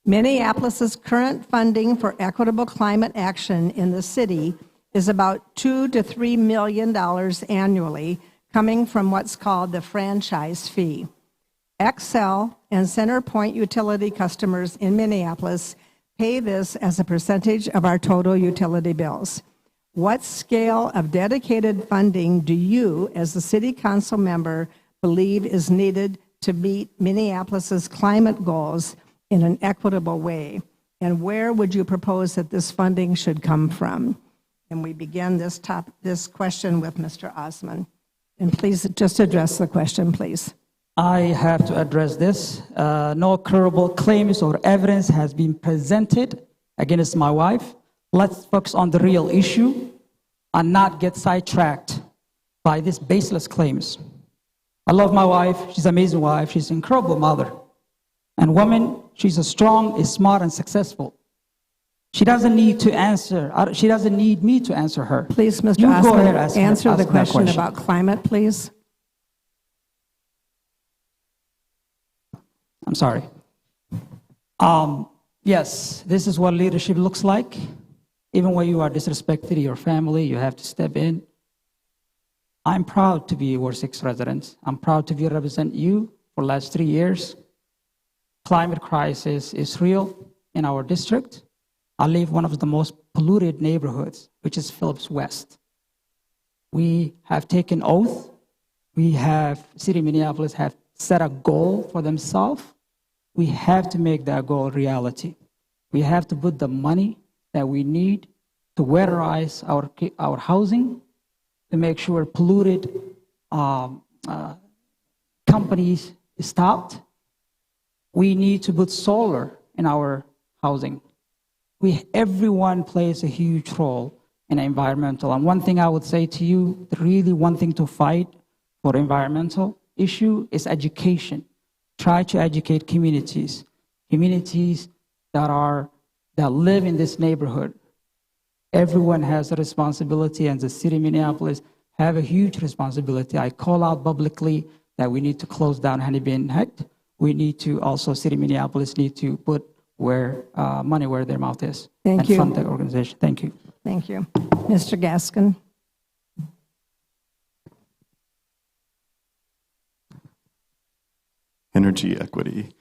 Minneapolis's current funding for equitable climate action in the city is about $2 to $3 million annually, coming from what's called the franchise fee. Xcel and CenterPoint utility customers in Minneapolis pay this as a percentage of our total utility bills. What scale of dedicated funding do you, as the city council member, believe is needed to meet Minneapolis's climate goals in an equitable way? And where would you propose that this funding should come from? And we begin this question with Mr. Osman. And please just address the question, please. I have to address this. No curable claims or evidence has been presented against my wife. Let's focus on the real issue and not get sidetracked by these baseless claims. I love my wife. She's an amazing wife. She's an incredible mother. And woman, she's a strong, is smart, and successful. She doesn't need to answer. She doesn't need me to answer her. Please, Mr. You go ahead, Osman, answer the that question about climate, please. I'm sorry. Yes, this is what leadership looks like. Even when you are disrespected your family, you have to step in. I'm proud to be a Ward 6 resident. I'm proud to represent you for the last 3 years. Climate crisis is real in our district. I live one of the most polluted neighborhoods, which is Phillips West. We have taken oath. City of Minneapolis have set a goal for themselves. We have to make that goal reality. We have to put the money that we need to weatherize our housing, to make sure polluted companies stopped. We need to put solar in our housing. Everyone plays a huge role in environmental. And one thing I would say to you, really one thing to fight for environmental issue is education. Try to educate communities that live in this neighborhood. Everyone has a responsibility, and the city of Minneapolis have a huge responsibility. I call out publicly that we need to close down Honeybee and Hecht. We need to also, city of Minneapolis need to put money where their mouth is. Thank you. And fund the organization. Thank you. Thank you. Mr. Gaskin. Energy equity.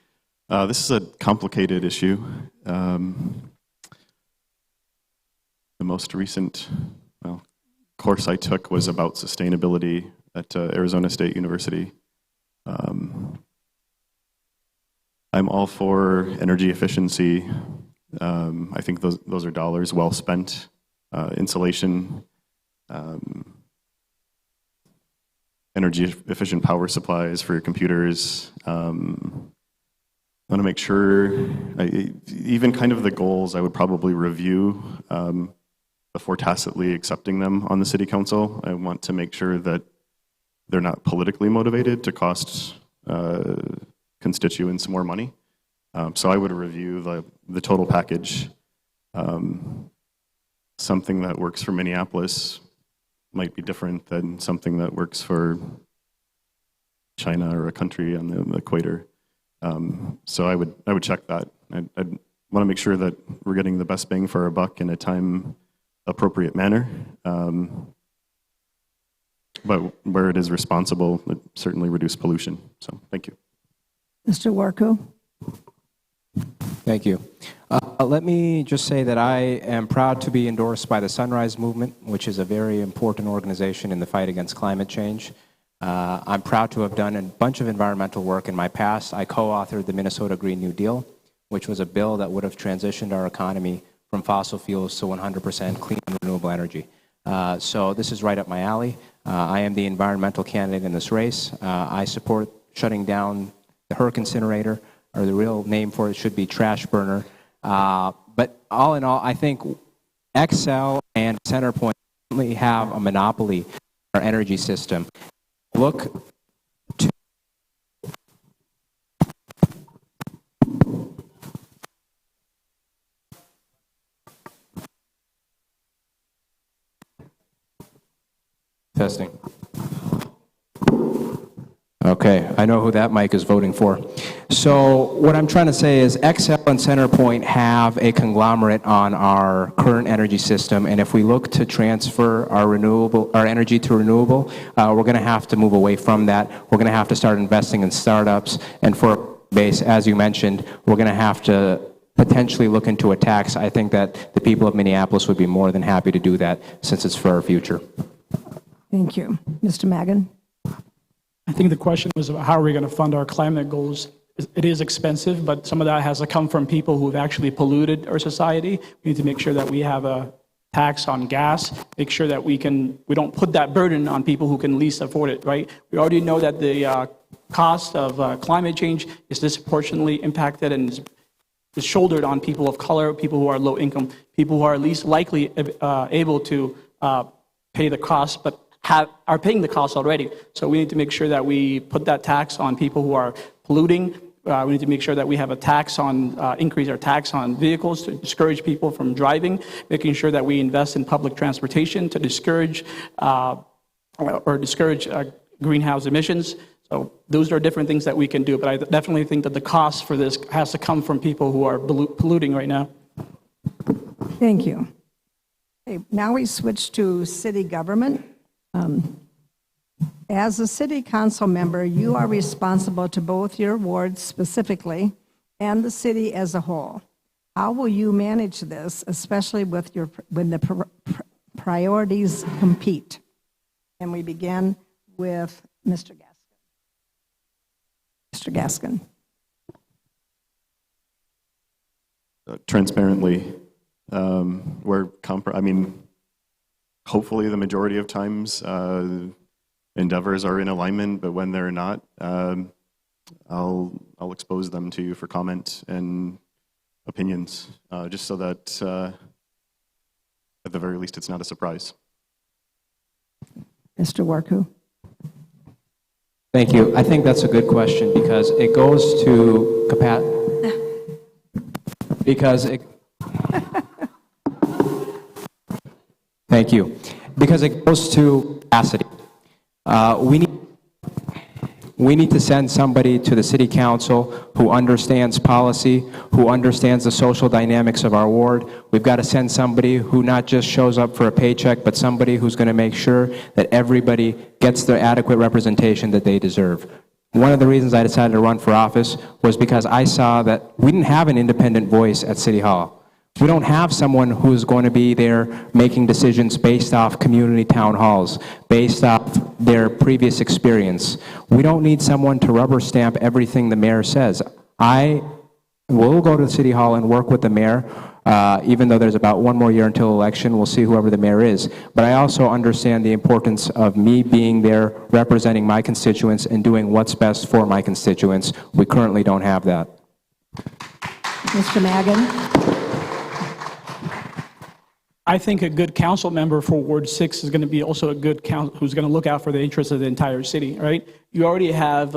This is a complicated issue. The most recent course I took was about sustainability at Arizona State University. I'm all for energy efficiency. I think those are dollars well spent. Insulation, energy efficient power supplies for your computers. I want to make sure, even kind of the goals I would probably review before tacitly accepting them on the city council. I want to make sure that they're not politically motivated to cost constituents more money. So I would review the total package. Something that works for Minneapolis might be different than something that works for China or a country on the equator. So I would check that. I'd want to make sure that we're getting the best bang for our buck in a time-appropriate manner. But where it is responsible, it certainly reduce pollution. So thank you. Mr. Warku. Thank you. Let me just say that I am proud to be endorsed by the Sunrise Movement, which is a very important organization in the fight against climate change. I'm proud to have done a bunch of environmental work in my past. I co-authored the Minnesota Green New Deal, which was a bill that would have transitioned our economy from fossil fuels to 100% clean and renewable energy. So this is right up my alley. I am the environmental candidate in this race. I support shutting down the HERC incinerator, or the real name for it should be trash burner. But all in all, I think Xcel and CenterPoint currently have a monopoly on our energy system. Look to testing. Okay, I know who that mic is voting for. So what I'm trying to say is Xcel and CenterPoint have a conglomerate on our current energy system, and if we look to transfer our energy to renewable, we're going to have to move away from that. We're going to have to start investing in startups, and for base, as you mentioned, we're going to have to potentially look into a tax. I think that the people of Minneapolis would be more than happy to do that since it's for our future. Thank you. Mr. Magan? I think the question was about how are we going to fund our climate goals. It is expensive, but some of that has to come from people who have actually polluted our society. We need to make sure that we have a tax on gas, make sure that we don't put that burden on people who can least afford it, right? We already know that the cost of climate change is disproportionately impacted and is shouldered on people of color, people who are low income, people who are least likely able to pay the cost, but are paying the cost already. So we need to make sure that we put that tax on people who are polluting. We need to make sure that we have a tax on, increase our tax on vehicles to discourage people from driving, making sure that we invest in public transportation to discourage greenhouse emissions. So those are different things that we can do, but I definitely think that the cost for this has to come from people who are polluting right now. Thank you. Okay, now we switch to city government. As a city council member, you are responsible to both your ward specifically and the city as a whole. How will you manage this, especially when the priorities compete? And we begin with Mr. Gaskin. Mr. Gaskin. Transparently, hopefully the majority of times endeavors are in alignment, but when they're not, I'll expose them to you for comment and opinions, just so that at the very least it's not a surprise. Mr. Warku. Thank you. I think that's a good question because it goes to Thank you. Because it goes to capacity. We need to send somebody to the city council who understands policy, who understands the social dynamics of our ward. We've got to send somebody who not just shows up for a paycheck, but somebody who's going to make sure that everybody gets the adequate representation that they deserve. One of the reasons I decided to run for office was because I saw that we didn't have an independent voice at City Hall. We don't have someone who's going to be there making decisions based off community town halls, based off their previous experience. We don't need someone to rubber stamp everything the mayor says. I will go to City Hall and work with the mayor, even though there's about one more year until election. We'll see whoever the mayor is. But I also understand the importance of me being there, representing my constituents, and doing what's best for my constituents. We currently don't have that. Mr. Magan. I think a good council member for Ward 6 is going to be also a good council who's going to look out for the interests of the entire city, right? You already have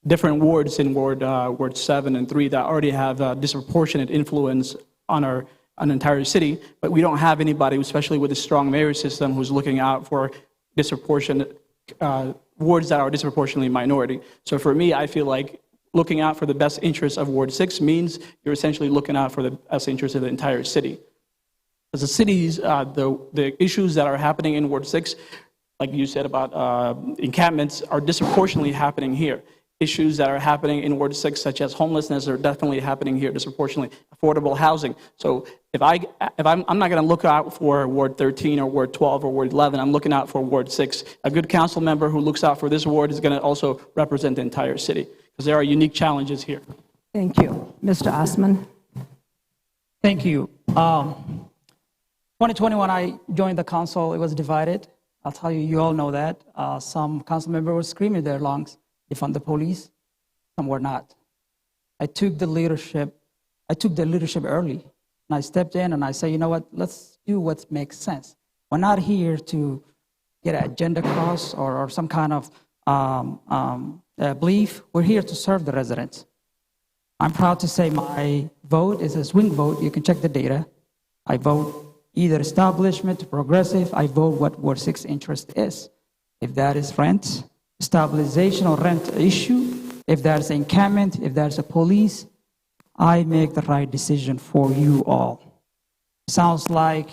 different wards in Ward 7 and 3 that already have disproportionate influence on an entire city, but we don't have anybody, especially with a strong mayor system, who's looking out for disproportionate wards that are disproportionately minority. So for me, I feel like looking out for the best interests of Ward 6 means you're essentially looking out for the best interests of the entire city. As the cities, the issues that are happening in Ward 6, like you said about encampments, are disproportionately happening here. issues that are happening in Ward 6, such as homelessness, are definitely happening here disproportionately. Affordable housing. So if I'm not going to look out for Ward 13 or Ward 12 or Ward 11, I'm looking out for Ward 6. A good council member who looks out for this ward is going to also represent the entire city, because there are unique challenges here. Thank you. Mr. Osman? Thank you. 2020, when I joined the council, it was divided. I'll tell you, you all know that. Some council members were screaming their lungs, defund the police. Some were not. I took the leadership early. And I stepped in and I said, you know what, let's do what makes sense. We're not here to get an agenda cross or some kind of belief. We're here to serve the residents. I'm proud to say my vote is a swing vote. You can check the data. I vote either establishment, progressive. I vote what Ward 6 interest is. If that is rent, stabilization or rent issue, if there's encampment, if there's a police, I make the right decision for you all. Sounds like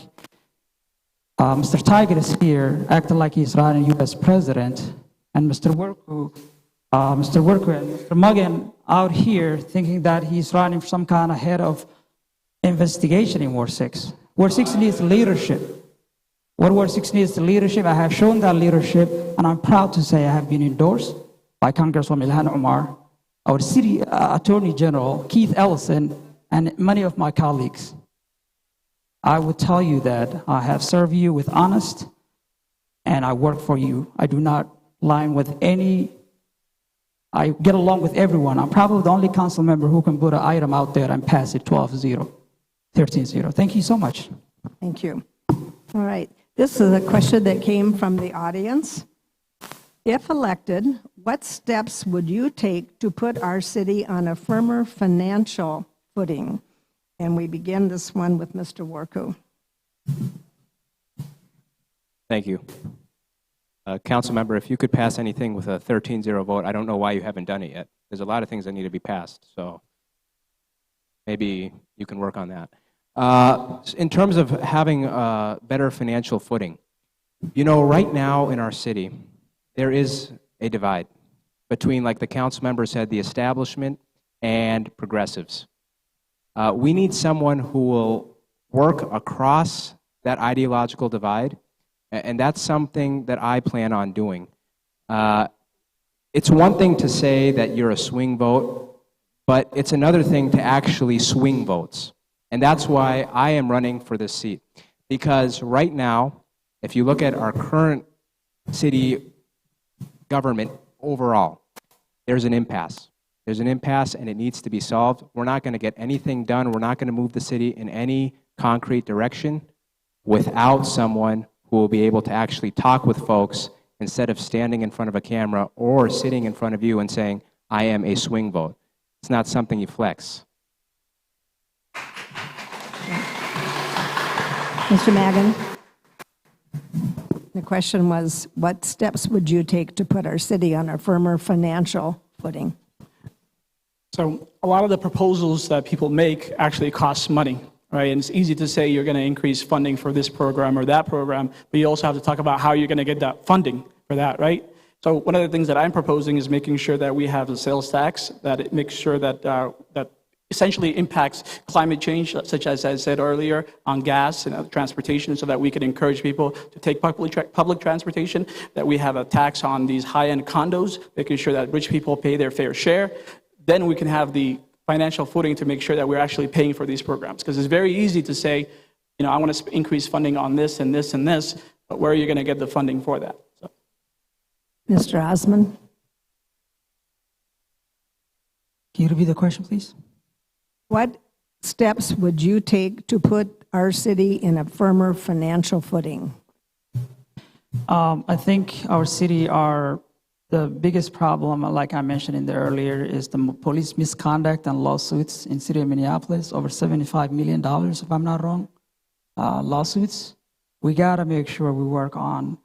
Mr. Tiger is here, acting like he's running U.S. president, and Mr. Worku and Mr. Muggin out here thinking that he's running for some kind of head of investigation in Ward 6. Ward 6 needs leadership. What Ward 6 needs leadership, I have shown that leadership, and I'm proud to say I have been endorsed by Congresswoman Ilhan Omar, our City Attorney General, Keith Ellison, and many of my colleagues. I would tell you that I have served you with honest, and I work for you. I do not line with any, I get along with everyone. I'm probably the only council member who can put an item out there and pass it 12-0, 13-0. Thank you so much. Thank you. All right. This is a question that came from the audience. If elected, what steps would you take to put our city on a firmer financial footing? And we begin this one with Mr. Worku. Thank you. Council member, if you could pass anything with a 13-0 vote, I don't know why you haven't done it yet. There's a lot of things that need to be passed, so maybe you can work on that. In terms of having a better financial footing, you know, right now in our city, there is a divide between, like the council member said, the establishment and progressives. We need someone who will work across that ideological divide, and that's something that I plan on doing. It's one thing to say that you're a swing vote, but it's another thing to actually swing votes. And that's why I am running for this seat. Because right now, if you look at our current city government overall, there's an impasse. There's an impasse and it needs to be solved. We're not going to get anything done. We're not going to move the city in any concrete direction without someone who will be able to actually talk with folks instead of standing in front of a camera or sitting in front of you and saying, I am a swing vote. It's not something you flex. Mr. Magan? The question was, what steps would you take to put our city on a firmer financial footing? So a lot of the proposals that people make actually cost money, right? And it's easy to say you're going to increase funding for this program or that program, but you also have to talk about how you're going to get that funding for that, right? So one of the things that I'm proposing is making sure that we have a sales tax, that it makes sure that that essentially impacts climate change, such as I said earlier, on gas and transportation, so that we can encourage people to take public transportation, that we have a tax on these high-end condos, making sure that rich people pay their fair share. Then we can have the financial footing to make sure that we're actually paying for these programs. Because it's very easy to say, you know, I want to increase funding on this and this and this, but where are you going to get the funding for that? So. Mr. Osman? Can you repeat the question, please? What steps would you take to put our city in a firmer financial footing? I think our city the biggest problem, like I mentioned in there earlier, is the police misconduct and lawsuits in city of Minneapolis, over $75 million, if I'm not wrong, lawsuits. We got to make sure we work on,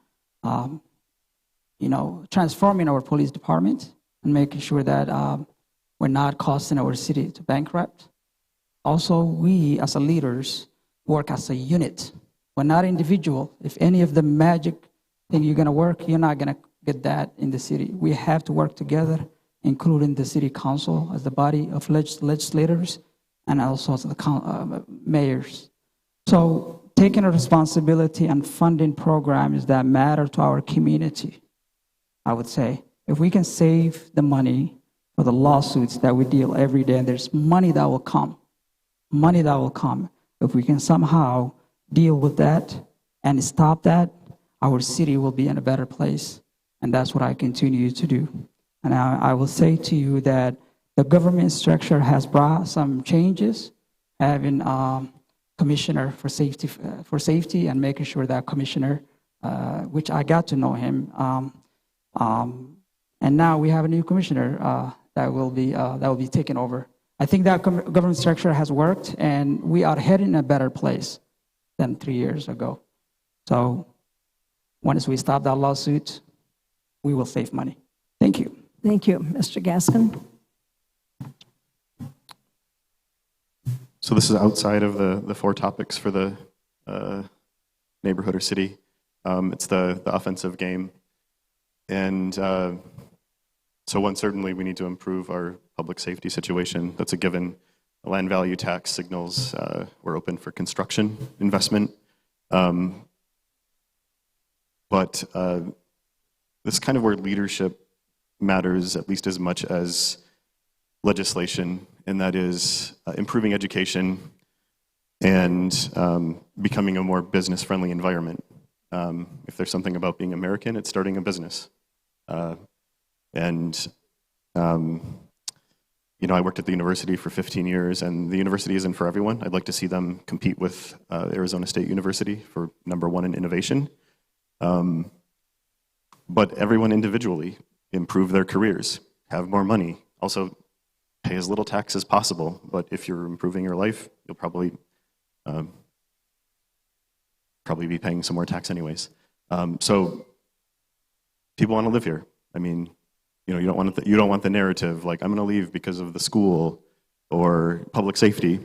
you know, transforming our police department and making sure that we're not costing our city to bankrupt. Also, we as leaders work as a unit. We're not individual. If any of the magic thing you're going to work, you're not going to get that in the city. We have to work together including the city council as the body of legislators and also as the mayors. So taking a responsibility and funding programs that matter to our community, I would say, if we can save the money for the lawsuits that we deal every day, and there's money that will come, if we can somehow deal with that and stop that, our city will be in a better place. And that's what I continue to do. And I will say to you that the government structure has brought some changes, having commissioner for safety and making sure that commissioner, which I got to know him, and now we have a new commissioner that will be taking over. I think that government structure has worked, and we are heading in a better place than 3 years ago. So once we stop that lawsuit, we will save money. Thank you. Thank you. Mr. Gaskin? So this is outside of the four topics for the neighborhood or city. It's the offensive game. And so one, certainly we need to improve our public safety situation. That's a given. The land value tax signals we're open for construction investment. But this is kind of where leadership matters at least as much as legislation, and that is improving education and becoming a more business-friendly environment. If there's something about being American, it's starting a business. You know, I worked at the university for 15 years, and the university isn't for everyone. I'd like to see them compete with Arizona State University for #1 in innovation. But everyone individually improve their careers, have more money, also pay as little tax as possible. But if you're improving your life, you'll probably be paying some more tax anyways. So people want to live here. I mean, you know, you don't want the narrative like, I'm going to leave because of the school or public safety.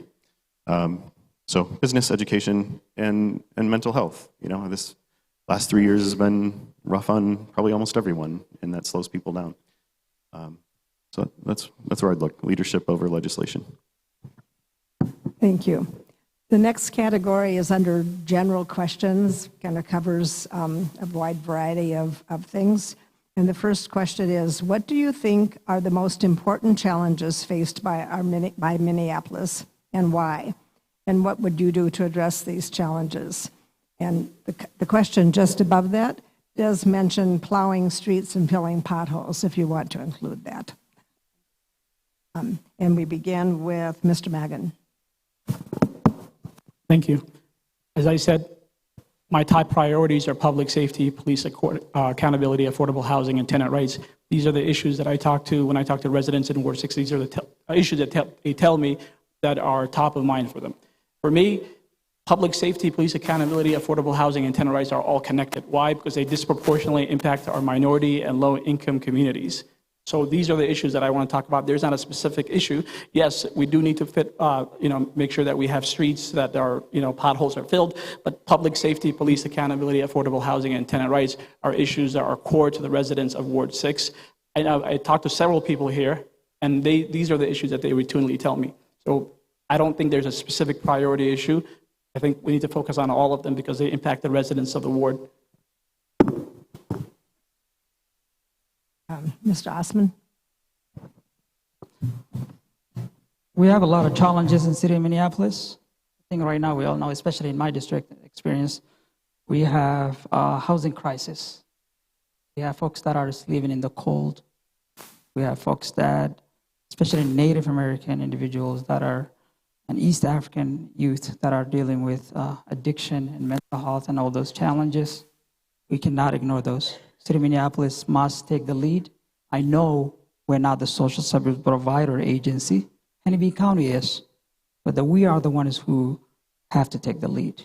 So business, education, and mental health. You know, this last 3 years has been rough on probably almost everyone, and that slows people down. So that's where I'd look, leadership over legislation. Thank you. The next category is under general questions, kind of covers a wide variety of things. And the first question is, what do you think are the most important challenges faced by Minneapolis, and why? And what would you do to address these challenges? And the question just above that does mention plowing streets and filling potholes, if you want to include that. And we begin with Mr. Magan. Thank you. As I said, my top priorities are public safety, police accountability, affordable housing, and tenant rights. These are the issues that I talk to when I talk to residents in Ward 6. These are the issues that they tell me that are top of mind for them. For me, public safety, police accountability, affordable housing, and tenant rights are all connected. Why? Because they disproportionately impact our minority and low-income communities. So these are the issues that I want to talk about. There's not a specific issue. Yes, we do need to make sure that we have streets that are, potholes are filled, but public safety, police accountability, affordable housing, and tenant rights are issues that are core to the residents of Ward 6. I talked to several people here, and these are the issues that they routinely tell me. So I don't think there's a specific priority issue. I think we need to focus on all of them because they impact the residents of the ward. Mr. Osman? We have a lot of challenges in the city of Minneapolis. I think right now we all know, especially in my district experience, we have a housing crisis. We have folks that are just living in the cold. We have folks that, especially Native American individuals that are, and East African youth that are dealing with addiction and mental health and all those challenges. We cannot ignore those. City of Minneapolis must take the lead. I know we're not the social service provider agency, Hennepin County is, but that we are the ones who have to take the lead.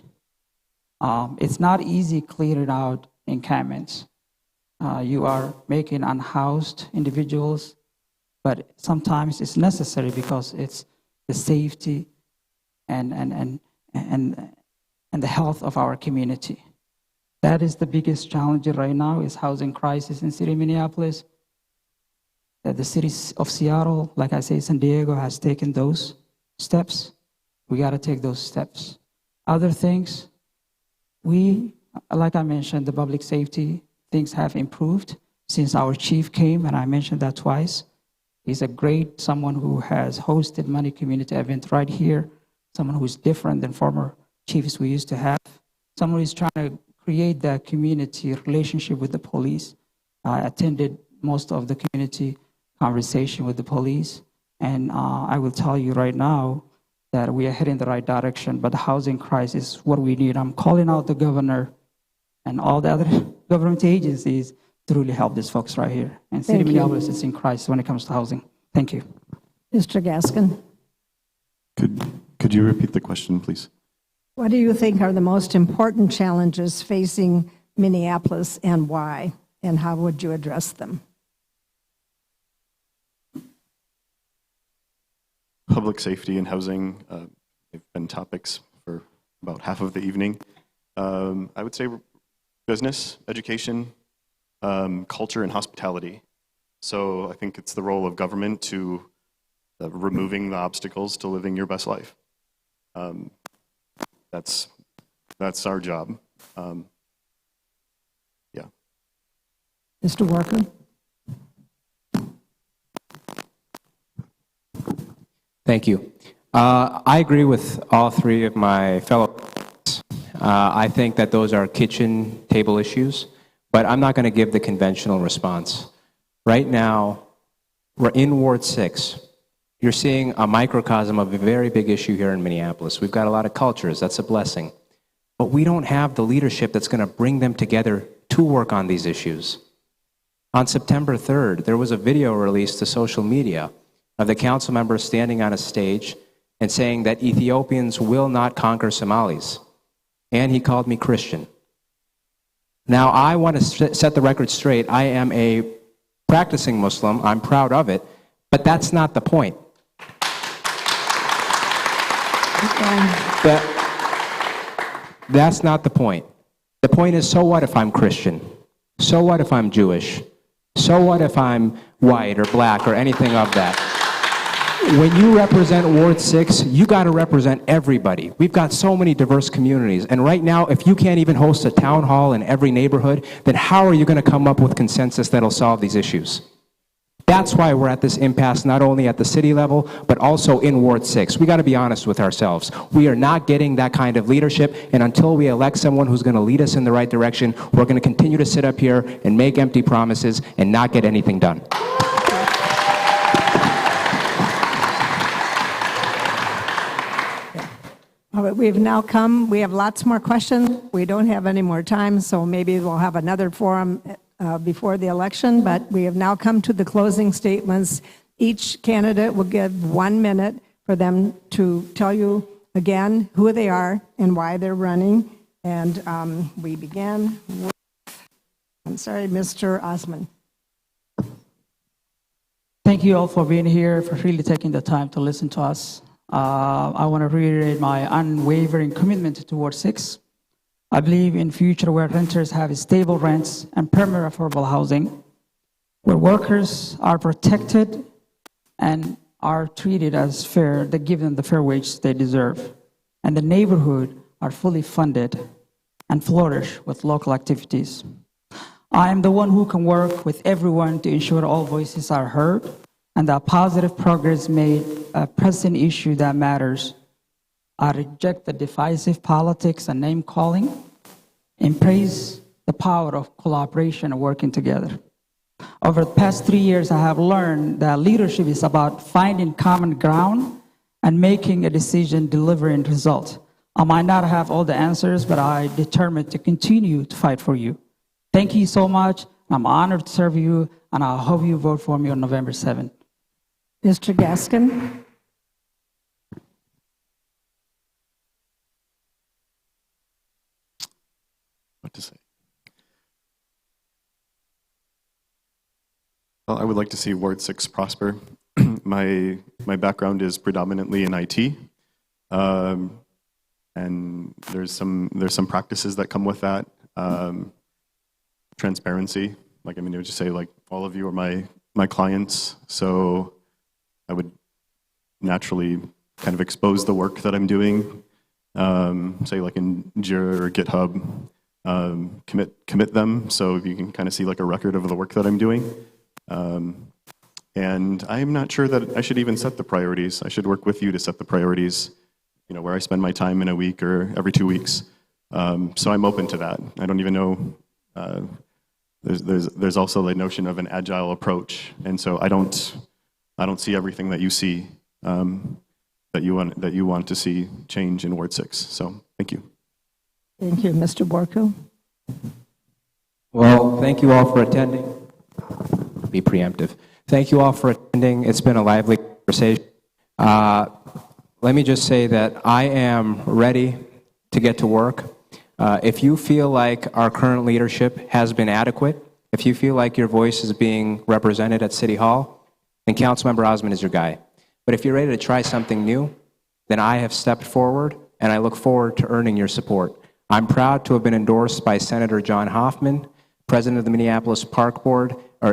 It's not easy clearing out encampments. You are making unhoused individuals, but sometimes it's necessary because it's the safety and the health of our community. That is the biggest challenge right now, is housing crisis in the city of Minneapolis. that the city of Seattle, like I say, San Diego has taken those steps. We got to take those steps. Other things, like I mentioned, the public safety, things have improved since our chief came, and I mentioned that twice. He's someone who has hosted many community events right here, someone who's different than former chiefs we used to have, someone who's trying to create that community relationship with the police. I attended most of the community conversation with the police, and I will tell you right now that we are heading in the right direction, but the housing crisis is what we need. I'm calling out the governor and all the other government agencies to really help these folks right here. And City of Minneapolis is in crisis when it comes to housing. Thank you. Mr. Gaskin, Could you repeat the question, please? what do you think are the most important challenges facing Minneapolis and why? And how would you address them? Public safety and housing have been topics for about half of the evening. I would say business, education, culture, and hospitality. So I think it's the role of government to removing the obstacles to living your best life. That's our job. Yeah. Mr. Walker? Thank you. I agree with all three of my fellow. I think that those are kitchen table issues, but I'm not going to give the conventional response. Right now, we're in Ward 6. You're seeing a microcosm of a very big issue here in Minneapolis. We've got a lot of cultures. That's a blessing. But we don't have the leadership that's going to bring them together to work on these issues. On September 3rd, there was a video released to social media of the council members standing on a stage and saying that Ethiopians will not conquer Somalis. And he called me Christian. Now, I want to set the record straight. I am a practicing Muslim. I'm proud of it. But that's not the point. That's not the point. The point is, so what if I'm Christian? So what if I'm Jewish? So what if I'm white or black or anything of that? When you represent Ward 6, you got to represent everybody. We've got so many diverse communities. And right now, if you can't even host a town hall in every neighborhood, then how are you going to come up with consensus that'll solve these issues? That's why we're at this impasse, not only at the city level, but also in Ward 6. We got to be honest with ourselves. We are not getting that kind of leadership, and until we elect someone who's going to lead us in the right direction, we're going to continue to sit up here and make empty promises and not get anything done. All right, we have lots more questions. We don't have any more time, so maybe we'll have another forum before the election, but we have now come to the closing statements. Each candidate will give 1 minute for them to tell you again who they are and why they're running. And we begin with, Mr. Osman. Thank you all for being here, for really taking the time to listen to us. I want to reiterate my unwavering commitment toward 6. I believe in a future where renters have stable rents and permanent affordable housing, where workers are protected and are treated as fair, they give them the fair wage they deserve, and the neighborhood are fully funded and flourish with local activities. I am the one who can work with everyone to ensure all voices are heard and that positive progress made a pressing issue that matters. I reject the divisive politics and name-calling and praise the power of collaboration and working together. Over the past 3 years, I have learned that leadership is about finding common ground and making a decision, delivering results. I might not have all the answers, but I determined to continue to fight for you. Thank you so much. I'm honored to serve you, and I hope you vote for me on November 7th. Mr. Gaskin. What to say? Well, I would like to see Ward 6 prosper. My background is predominantly in IT, and there's some practices that come with that. Transparency, like I would just say, like all of you are my my clients, so I would naturally kind of expose the work that I'm doing, say like in Jira or GitHub, commit them so you can kind of see like a record of the work that I'm doing. And I'm not sure that I should even set the priorities. I should work with you to set the priorities, you know, where I spend my time in a week or every 2 weeks. So I'm open to that. I don't even know. There's also the notion of an agile approach, and so I don't see everything that you see that you want to see change in Ward 6. So thank you. Thank you, Mr. Borko. Well, thank you all for attending. Be preemptive. Thank you all for attending. It's been a lively conversation. Let me just say that I am ready to get to work. If you feel like our current leadership has been adequate, if you feel like your voice is being represented at City Hall, then Councilmember Osmond is your guy. But if you're ready to try something new, then I have stepped forward, and I look forward to earning your support. I'm proud to have been endorsed by Senator John Hoffman, President of the Minneapolis Park Board, or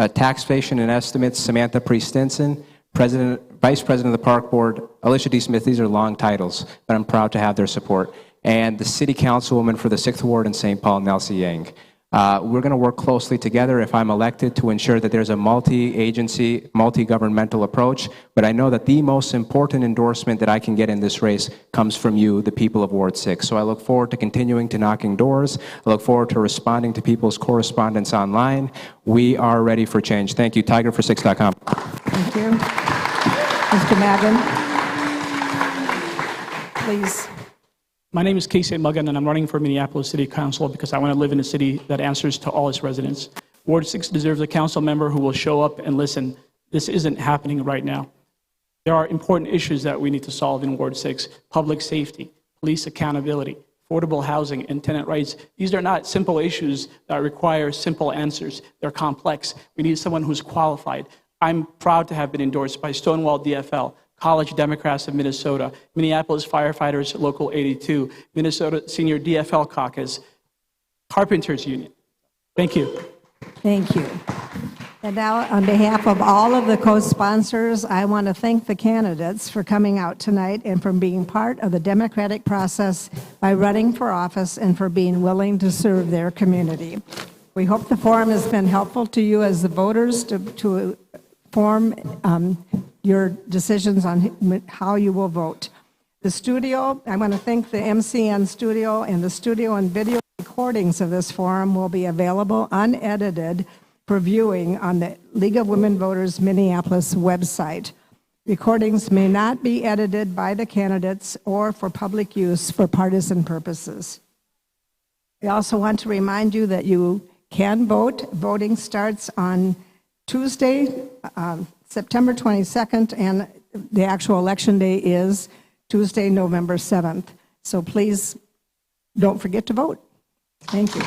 Taxation and Estimates, Samantha Priest-Stinson, Vice President of the Park Board, Alicia D. Smith. These are long titles, but I'm proud to have their support. And the City Councilwoman for the 6th Ward in St. Paul, Nelsie Yang. We're going to work closely together if I'm elected to ensure that there's a multi-agency, multi-governmental approach, but I know that the most important endorsement that I can get in this race comes from you, the people of Ward 6. So I look forward to continuing to knocking doors. I look forward to responding to people's correspondence online. We are ready for change. Thank you. Tiger46.com. Thank you. Mr. Madden, please. My name is Casey Muggan, and I'm running for Minneapolis City Council because I want to live in a city that answers to all its residents. Ward 6 deserves a council member who will show up and listen. This isn't happening right now. There are important issues that we need to solve in Ward 6. Public safety, police accountability, affordable housing, and tenant rights. These are not simple issues that require simple answers. They're complex. We need someone who's qualified. I'm proud to have been endorsed by Stonewall DFL, College Democrats of Minnesota, Minneapolis Firefighters Local 82, Minnesota Senior DFL Caucus, Carpenters Union. Thank you. Thank you. And now, on behalf of all of the co-sponsors, I want to thank the candidates for coming out tonight and for being part of the democratic process by running for office and for being willing to serve their community. We hope the forum has been helpful to you as the voters to form your decisions on how you will vote. The studio, I want to thank the MCN studio, and the studio and video recordings of this forum will be available unedited for viewing on the League of Women Voters Minneapolis website. Recordings may not be edited by the candidates or for public use for partisan purposes. We also want to remind you that you can vote. Voting starts on Tuesday, September 22nd, and the actual election day is Tuesday, November 7th. So please don't forget to vote. Thank you.